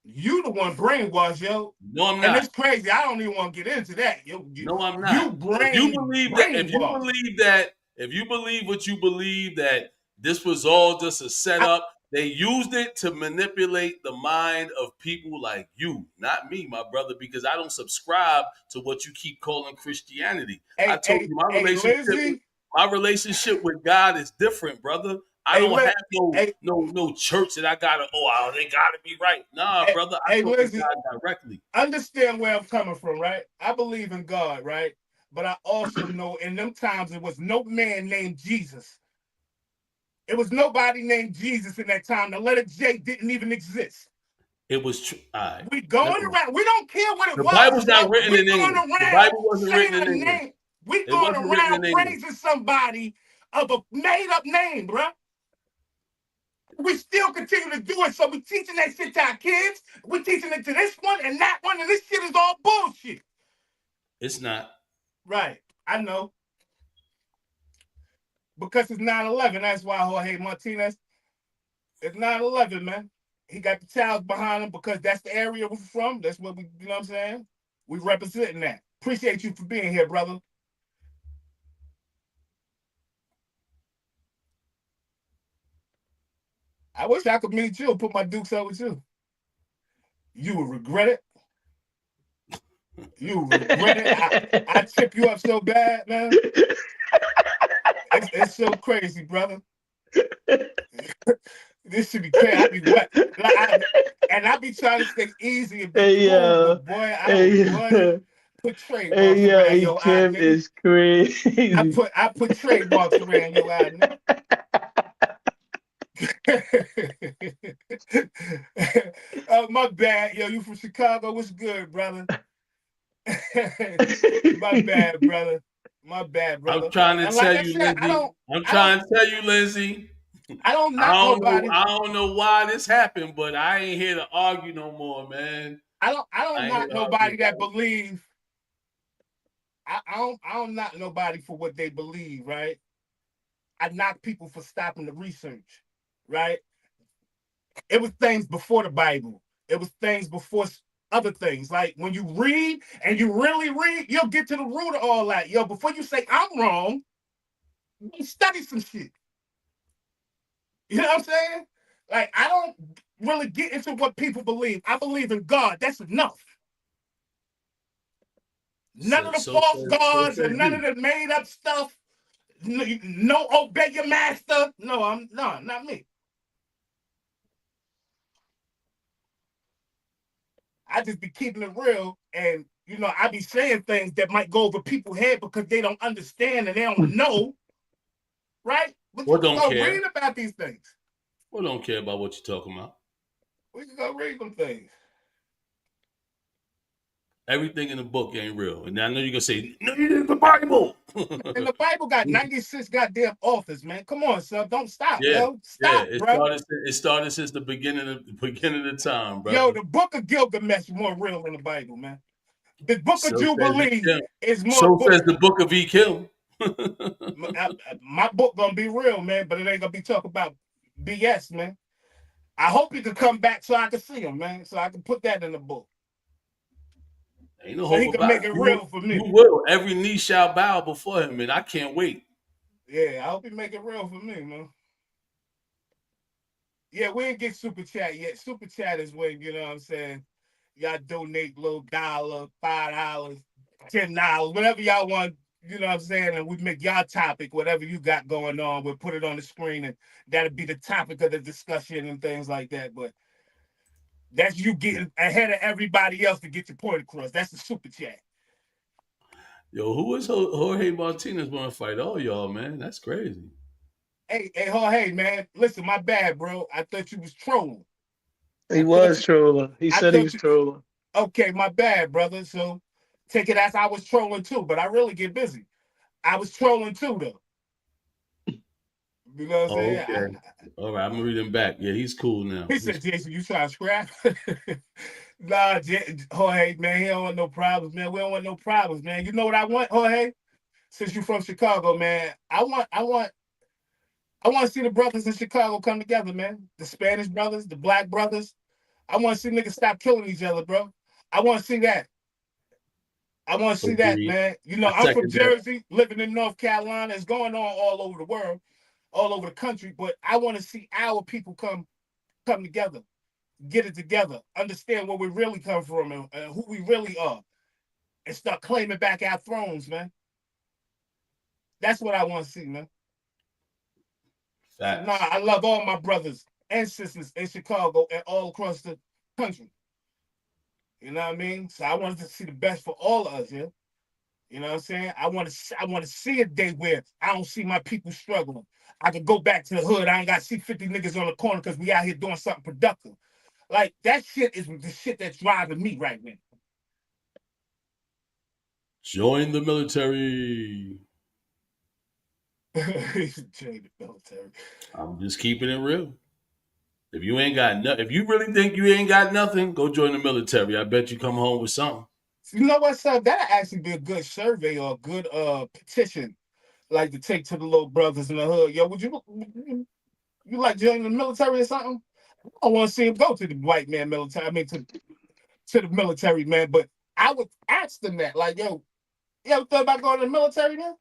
You the one brainwashed, yo. No, I'm not. And it's crazy. I don't even want to get into that. No, I'm not. If you believe that, if you believe what you believe, that this was all just a setup, they used it to manipulate the mind of people like you, not me, my brother, because I don't subscribe to what you keep calling Christianity. I told you my relationship with God is different, brother. I don't have no church that I gotta. They gotta be right. Nah, brother. I talk to God directly. Understand where I'm coming from, right? I believe in God, right? But I also know in them times there was no man named Jesus. It was nobody named Jesus in that time. The letter J didn't even exist. It was right. We going around. We don't care what it The was. Bible's not Bro. written We in going English. The around Bible wasn't saying written a in English. name. We It going wasn't written around in English. praising somebody of a made-up name, bro. We still continue to do it. So we teaching that shit to our kids. We teaching it to this one and that one, and this shit is all bullshit. It's not. Right. I know. Because it's 9/11. That's why Jorge Martinez. It's 9/11, man. He got the towels behind him because that's the area we're from. That's what we, you know what I'm saying? We representing that. Appreciate you for being here, brother. I wish I could meet you and put my dukes up with you. You would regret it. You would regret it. I trip you up so bad, man. It's so crazy, brother. This should be crazy. I be wet. And I be trying to stay easy and be cool, but boy, I put trademarks around your eye, Tim nigga. is crazy. I put trademarks around your eye, nigga. My bad, yo. You from Chicago? What's good, brother? My bad, brother. My bad, brother. I'm trying to And tell like I you, said, Lindsay. I'm trying to tell you, Lindsay. I don't knock nobody. I don't know why this happened, but I ain't here to argue no more, man. I don't knock nobody that believe. I don't knock nobody for what they believe, right? I knock people for stopping the research, right? It was things before the Bible. It was things before other things. Like when you read and you really read, you'll get to the root of all that. Yo, before you say I'm wrong, you study some shit. You know what I'm saying? Like, I don't really get into what people believe. I believe in God. That's enough. None of the false gods and none of the made up stuff. No, obey your master. No, not me. I just be keeping it real, and you know, I be saying things that might go over people's head because they don't understand and they don't know, right? But Or you can don't go care. read about these things. Or don't care about what you're talking about. We can go read them things. Everything in the book ain't real. And I know you're gonna say, no, it is the Bible. And the Bible got 96 goddamn authors, man. Come on, son. Don't stop, Yeah, yo. Stop, bro. It started since the beginning of time, bro. Yo, the book of Gilgamesh is more real than the Bible, man. The book of Jubilee is more. So says the book of E.Q. My book gonna be real, man, but it ain't gonna be talking about BS, man. I hope he could come back so I can see him, man, so I can put that in the book. Ain't no so hope he can about make it real for me. You will. Every knee shall bow before him, and I can't wait. Yeah, I hope he make it real for me, man. Yeah, we didn't get super chat yet. Super chat is when, you know what I'm saying, y'all donate a little $1, $5, $10, whatever y'all want, you know what I'm saying, and we make y'all topic, whatever you got going on, we'll put it on the screen, and that'll be the topic of the discussion and things like that. But that's you getting ahead of everybody else to get your point across. That's the super chat. Yo, who is Jorge Martinez want to fight all y'all, man? That's crazy. Hey, Jorge, man, listen, my bad, bro. I thought you was trolling. He was trolling. He said he was trolling. Okay, my bad, brother. So take it as I was trolling too, but I really get busy. I was trolling too, though. You know what I'm saying? Okay. All right, I'm gonna read him back. Yeah, he's cool now. He said, Jason, you trying to scrap? Nah, Jorge, man, he don't want no problems, man. We don't want no problems, man. You know what I want, Jorge? Since you're from Chicago, man, I want to see the brothers in Chicago come together, man. The Spanish brothers, the black brothers. I want to see niggas stop killing each other, bro. I want to see that. I want to see that, man. You know, I'm from Jersey, living in North Carolina. It's going on all over the world, all over the country. But I want to see our people come together, get it together, understand where we really come from and who we really are, and start claiming back our thrones, man. That's what I want to see, man. Nah, I love all my brothers and sisters in Chicago and all across the country. You know what I mean? So I wanted to see the best for all of us, yeah. You know what I'm saying? I want to see a day where I don't see my people struggling. I can go back to the hood. I ain't got to see 50 niggas on the corner because we out here doing something productive. Like, that shit is the shit that's driving me right now. Join the military. Join the military. I'm just keeping it real. If you ain't got if you really think you ain't got nothing, go join the military. I bet you come home with something. You know what, son? That'd actually be a good survey or a good petition, like to take to the little brothers in the hood. Yo, would you like joining the military or something? I want to see him go to the white man military. I mean, to the military, man. But I would ask them that, like, yo, you ever thought about going to the military now?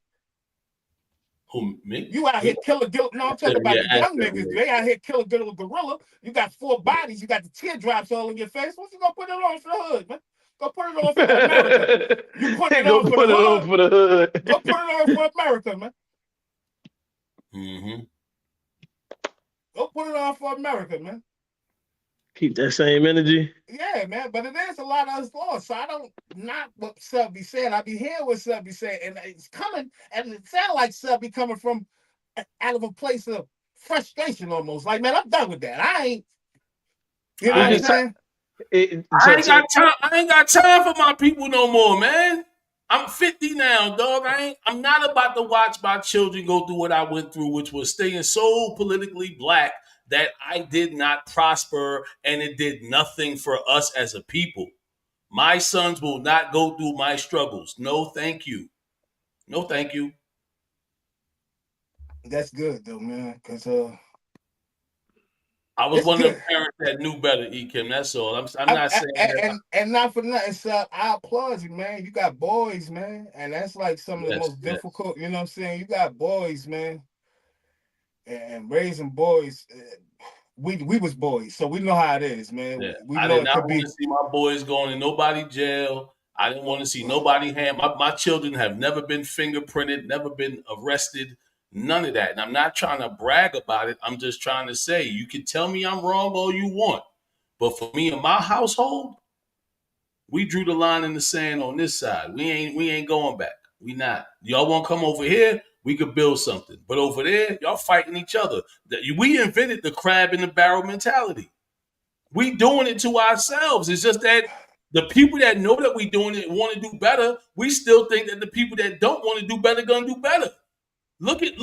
Who, me? You out here killing guilt. No, I'm talking about the young that, niggas. They out here killing good little gorilla. You got 4 bodies. You got the teardrops all in your face. What you gonna put it on for the hood, man? Go put it on for America. You put it on for the hood. Go put it on for America, man. Mm-hmm. Go put it on for America, man. Keep that same energy. Yeah, man, but it is a lot of us lost. So I don't not what Sub be saying. I be hearing what Sub be saying, and it's coming, and it sounds like Sub be coming from out of a place of frustration almost. Like, man, I'm done with that. I ain't. You know what I'm saying? I ain't got time for my people no more, man. I'm 50 now, dog. I'm not about to watch my children go through what I went through, which was staying so politically black that I did not prosper and it did nothing for us as a people. My sons will not go through my struggles. No, thank you. No, thank you. That's good though, man. Because I was one of the parents that knew better, Kim. That's all. I'm not saying and not for nothing, Sub. I applaud you, man. You got boys, man, and that's like some of the most difficult. You know what I'm saying? You got boys, man, and raising boys. We was boys, so we know how it is, man. Yeah. We I know did it not could want be. to see my boys going in nobody jail. I didn't want to see nobody my children have never been fingerprinted, never been arrested, none of that. And I'm not trying to brag about it. I'm just trying to say, you can tell me I'm wrong all you want. But for me and my household, we drew the line in the sand on this side. We ain't going back. We not. Y'all want to come over here? We could build something. But over there, y'all fighting each other. We invented the crab in the barrel mentality. We doing it to ourselves. It's just that the people that know that we doing it want to do better. We still think that the people that don't want to do better gonna do better. Look at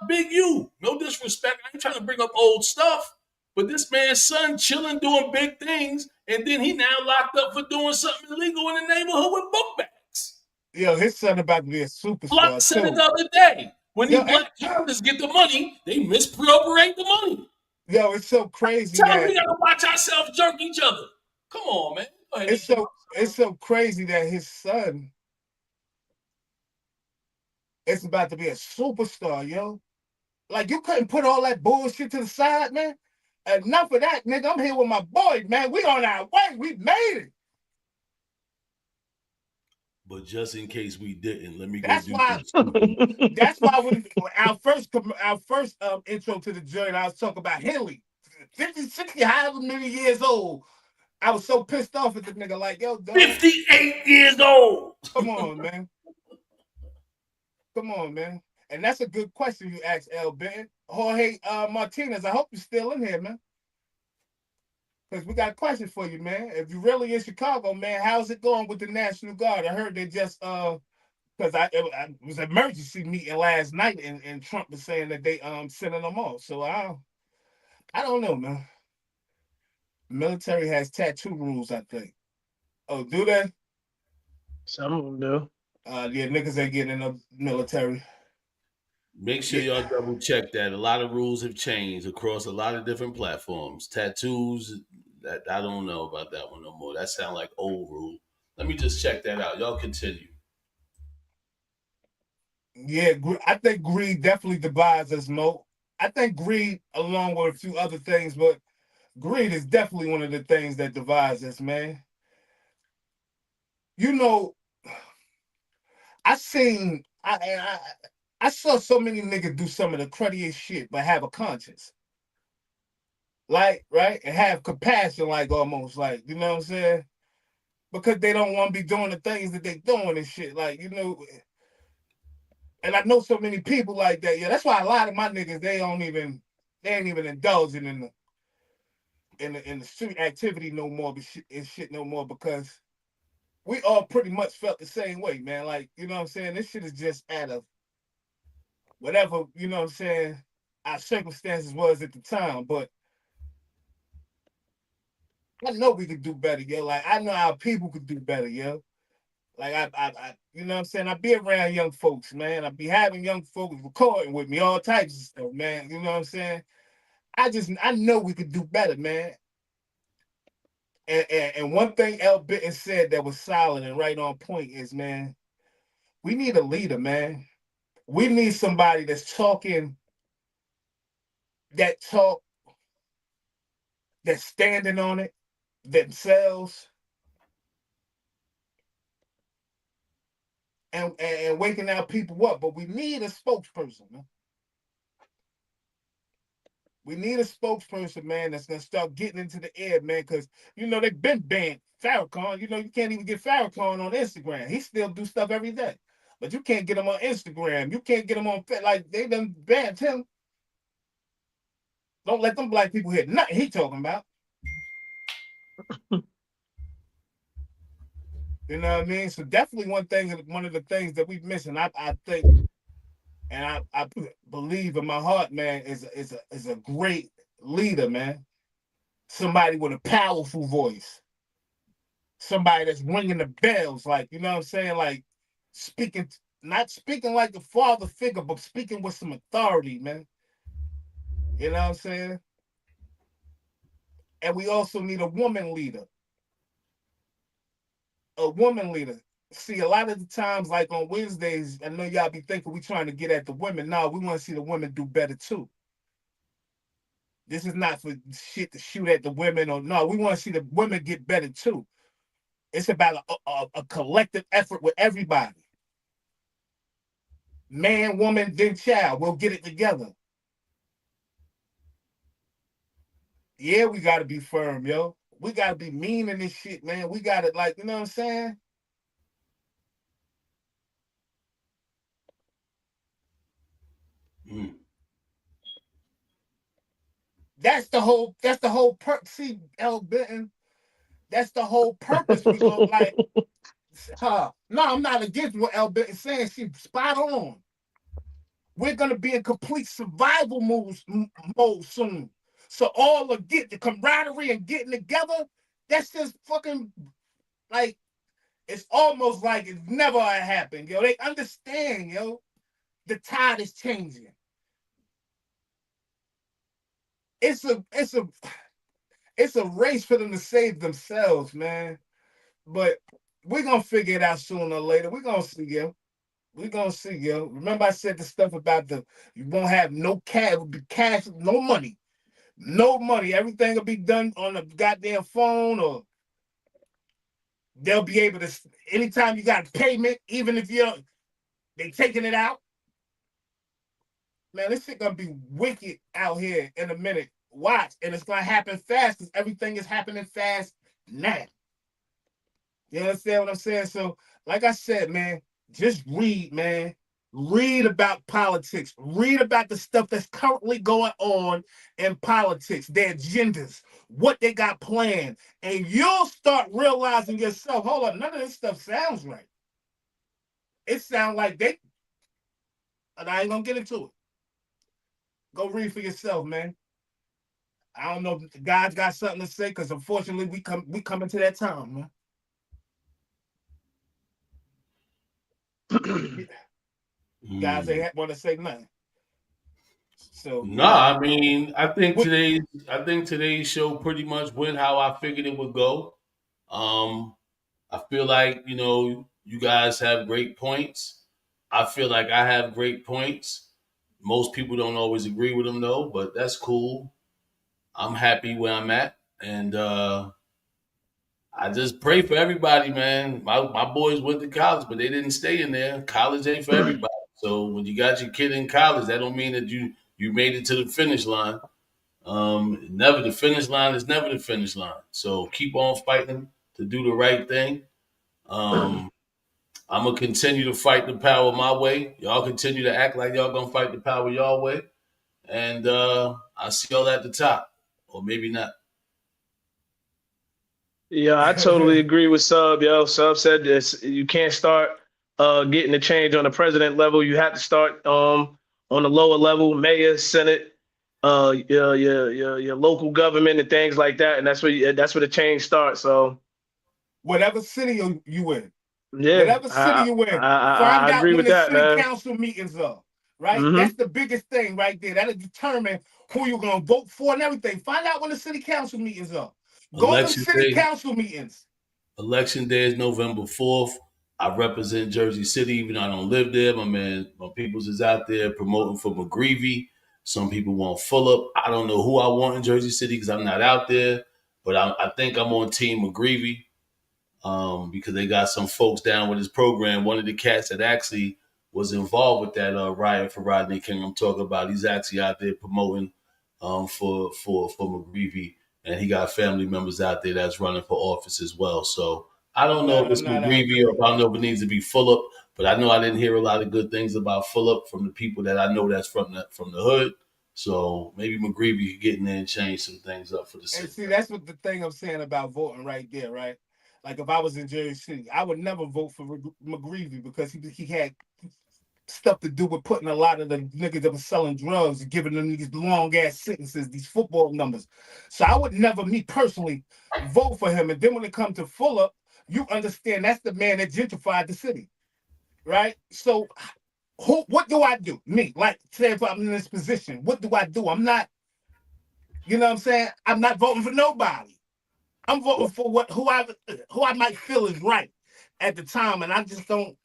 Big U. No disrespect. I ain't trying to bring up old stuff, but this man's son chilling doing big things, and then he now locked up for doing something illegal in the neighborhood with book bags. Yo, his son about to be a superstar. Block said it the other day. When these black capitalists get the money, they misappropriate the money. Yo, it's so crazy. Tell me we gotta watch ourselves jerk each other. Come on, man. It's so crazy that his son is about to be a superstar, yo. Like, you couldn't put all that bullshit to the side, man. Enough of that, nigga. I'm here with my boys, man. We on our way. We made it. But just in case we didn't, let me go That's do why. this. That's why when our first intro to the journey, I was talking about Henley, 50, 60, however many years old. I was so pissed off at the nigga, like, yo, dog, 58 years old. Come on, man. Come on, man. And that's a good question you asked, L. Ben. Jorge Martinez, I hope you're still in here, man. Because we got a question for you, man. If you're really in Chicago, man, how's it going with the National Guard? I heard they just, because it was an emergency meeting last night, and Trump was saying that they sending them off. So I don't know, man. Military has tattoo rules, I think. Oh, do they? Some of them do. Yeah, niggas ain't getting in the military. Make sure y'all double check that. A lot of rules have changed across a lot of different platforms. Tattoos, that I don't know about that one no more. That sounds like old rule. Let me just check that out. Y'all continue. Yeah, I think greed definitely divides us, Mo. I think greed, along with a few other things, but greed is definitely one of the things that divides us, man. You know, I saw so many niggas do some of the cruddiest shit, but have a conscience. Like, right? And have compassion, like, almost, like, you know what I'm saying? because they don't want to be doing the things that they doing and shit. Like, and I know so many people like that. Yeah, that's why a lot of my niggas, they ain't even indulging in the street activity no more, and shit no more, because we all pretty much felt the same way, man. Like, you know what I'm saying? This shit is just out of whatever, you know what I'm saying, our circumstances was at the time. But I know we could do better, yo. Like, I know our people could do better, yo. Like, I you know what I'm saying? I be around young folks, man. I be having young folks recording with me, all types of stuff, man. You know what I'm saying? I know we could do better, man. And one thing L. Bitten said that was solid and right on point is, man, we need a leader, man. We need somebody that's talking that talk, that's standing on it themselves, and waking our people up. But we need a spokesperson, man. We need a spokesperson, man, that's gonna start getting into the air, man, because they've been banned. Farrakhan, you can't even get Farrakhan on Instagram. He still do stuff every day. But you can't get him on Instagram. You can't get him on, like, they done banned him. Don't let them black people hear nothing he talking about. You know what I mean? So definitely one of the things that we're missing, I think, and I believe in my heart, man, is a great leader, man. Somebody with a powerful voice. Somebody that's ringing the bells, like, you know what I'm saying? Like, not speaking like the father figure, but speaking with some authority, man. You know what I'm saying? And we also need a woman leader. A woman leader. See, a lot of the times, like on Wednesdays, I know y'all be thinking we trying to get at the women. No, we want to see the women do better too. This is not for shit to shoot at the women, or no. We want to see the women get better too. It's about a collective effort with everybody. Man, woman, then child. We'll get it together. Yeah, we got to be firm, yo. We got to be mean in this shit, man. We got to, like, you know what I'm saying? That's the whole purpose. See, L. Benton, that's the whole purpose. We go like, no, I'm not against what L. Benton is saying. She's spot on. We're gonna be in complete survival mode soon. So all the camaraderie and getting together, that's just fucking, like, it's almost like it never happened, yo. They understand, yo. The tide is changing. It's a race for them to save themselves, man. But we're gonna figure it out sooner or later. We're gonna see, yo. We're gonna see, yo. Remember I said the stuff about you won't have no cash, no money. No money. Everything will be done on a goddamn phone, or they'll be able to, anytime you got payment, even if they taking it out. Man, this shit gonna be wicked out here in a minute. Watch, and it's gonna happen fast because everything is happening fast now. You understand what I'm saying? So, like I said, man, just read, man. Read about politics. Read about the stuff that's currently going on in politics, their agendas, what they got planned. And you'll start realizing yourself, hold on, none of this stuff sounds right. It sounds like and I ain't gonna get into it. Go read for yourself, man. I don't know if God's got something to say, because unfortunately we come into that time, man. Guys ain't want to say nothing. So I mean, I think today's show pretty much went how I figured it would go. I feel like, you guys have great points. I feel like I have great points. Most people don't always agree with them though, but that's cool. I'm happy where I'm at, and I just pray for everybody, man. My boys went to college, but they didn't stay in there. College ain't for everybody. So when you got your kid in college, that don't mean that you made it to the finish line. The finish line is never the finish line. So keep on fighting to do the right thing. I'm gonna continue to fight the power my way. Y'all continue to act like y'all gonna fight the power y'all way, and I'll see y'all at the top, or maybe not. Yeah, I totally agree with Sub, yo. Sub said this. You can't start getting the change on the president level. You have to start on the lower level, mayor, senate, your local government and things like that. And that's where the change starts. So whatever city you in, yeah, whatever city you in, I find out agree when with the that, city man. council meetings are. Right? Mm-hmm. That's the biggest thing right there. That'll determine who you're gonna vote for and everything. Find out when the city council meetings are. Go to Election city day. council meetings. Election day is November 4th. I represent Jersey City, even though I don't live there. My peoples is out there promoting for McGreevy. Some people want Fulop. I don't know who I want in Jersey City because I'm not out there, but I think I'm on Team McGreevy because they got some folks down with his program. One of the cats that actually was involved with that riot for Rodney King I'm talking about, he's actually out there promoting for McGreevy. And he got family members out there that's running for office as well. So I don't know if it's McGreevy or if I don't know if it needs to be Fulop, but I know I didn't hear a lot of good things about Fulop from the people that I know that's from the hood. So maybe McGreevy could get in there and change some things up for the city. And see, that's what the thing I'm saying about voting right there, right? Like if I was in Jersey City, I would never vote for McGreevy because he had stuff to do with putting a lot of the niggas that were selling drugs and giving them these long ass sentences, these football numbers. So I would never, me personally, vote for him. And then when it comes to Fulop, you understand that's the man that gentrified the city, right? So what do I do? Me, like say if I'm in this position, what do I do? I'm not, you know what I'm saying? I'm not voting for nobody. I'm voting for who I might feel is right at the time, and I just don't.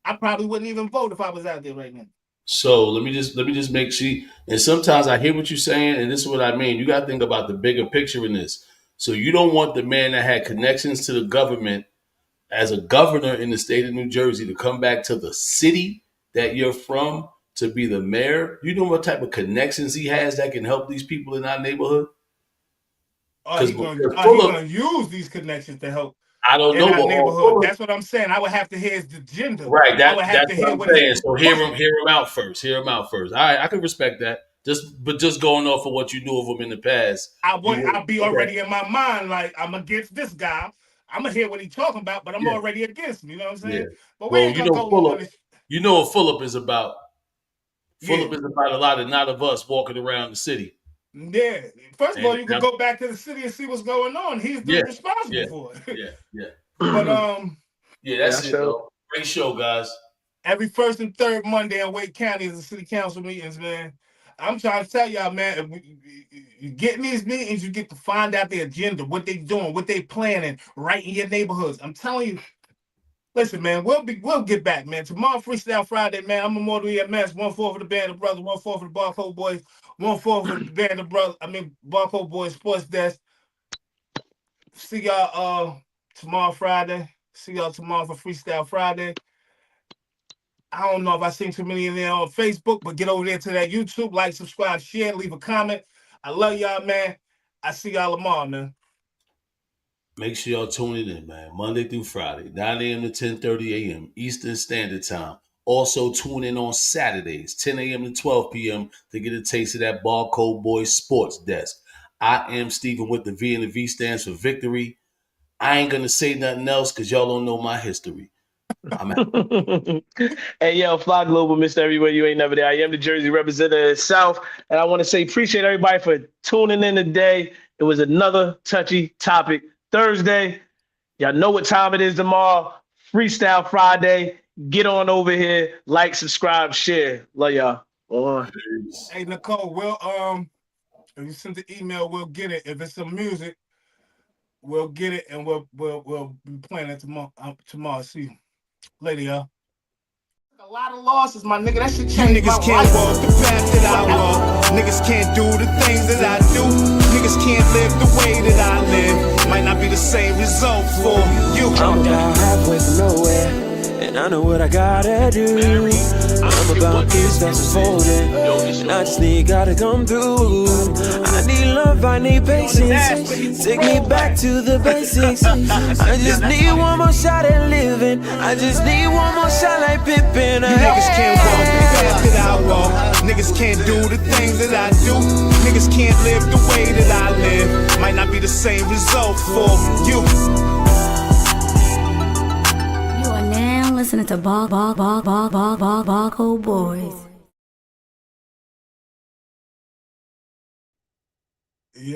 I probably wouldn't even vote if I was out there right now. So let me just make sure. And sometimes I hear what you're saying, and this is what I mean. You got to think about the bigger picture in this. So you don't want the man that had connections to the government as a governor in the state of New Jersey to come back to the city that you're from to be the mayor. You know what type of connections he has that can help these people in our neighborhood? He's going to use these connections to help. I don't know what neighborhood. That's what I'm saying. I would have to hear his agenda. Right. I would have to hear what I'm saying. So hear him out first. Hear him out first. All right, I can respect that. Just going off of what you knew of him in the past. I'll be already in my mind like I'm against this guy. I'm gonna hear what he's talking about, but I'm already against him. You know what I'm saying? Yeah. But we ain't gonna go on this. You know what Fulop is about. Fulop is about a lot of not of us walking around the city. Yeah. First of all, you can go back to the city and see what's going on. He's responsible for it. Yeah. But that's it. Though. Great show, guys. Every first and third Monday in Wake County is the city council meetings, man. I'm trying to tell y'all, man, if you get in these meetings, you get to find out their agenda, what they doing, what they planning right in your neighborhoods. I'm telling you, listen, man, we'll get back, man. Tomorrow, Freestyle Friday, man. I'm Immortal EMS, 1-4 for the Band of Brothers, 1-4 for the Barcode Boys, 1-4 for the Band of Brothers. Barcode Boys Sports Desk. See y'all tomorrow, Friday. See y'all tomorrow for Freestyle Friday. I don't know if I seen too many in there on Facebook, but get over there to that YouTube, like, subscribe, share, leave a comment. I love y'all, man. I see y'all tomorrow, man. Make sure y'all tune in, man. Monday through Friday, 9 a.m. to 10:30 a.m. Eastern Standard Time. Also tune in on Saturdays, 10 a.m. to 12 p.m. to get a taste of that Barcode Boys Sports Desk. I am Steven with the V, and the V stands for victory. I ain't going to say nothing else because y'all don't know my history. I'm out. Hey, yo, Fly Global, Mr. Everywhere You Ain't Never There. I am the Jersey representative South, and I want to say appreciate everybody for tuning in today. It was another touchy topic Thursday. Y'all know what time it is tomorrow. Freestyle Friday. Get on over here, like, subscribe, share. Love y'all. Hey, Nicole, if you send the email, we'll get it. If it's some music, we'll get it, and we'll be playing it tomorrow. See you later, y'all. A lot of losses, my nigga. That shit changed my life. Niggas can't walk the path that I walk. Niggas can't do the things that I do. Niggas can't live the way that I live. Might not be the same result for you. I'm about halfway from nowhere, and and I know what I gotta do. I'm about peace that's unfolding, and I just need God to come through. I need love, I need patience. Take me back to the basics. I just need one more shot at living. I just need one more shot like Pippin. You niggas can't walk the path that I walk. Niggas can't do the things that I do. Niggas can't live the way that I live. Might not be the same result for you. You are now listening to Barcode Boys. Yeah.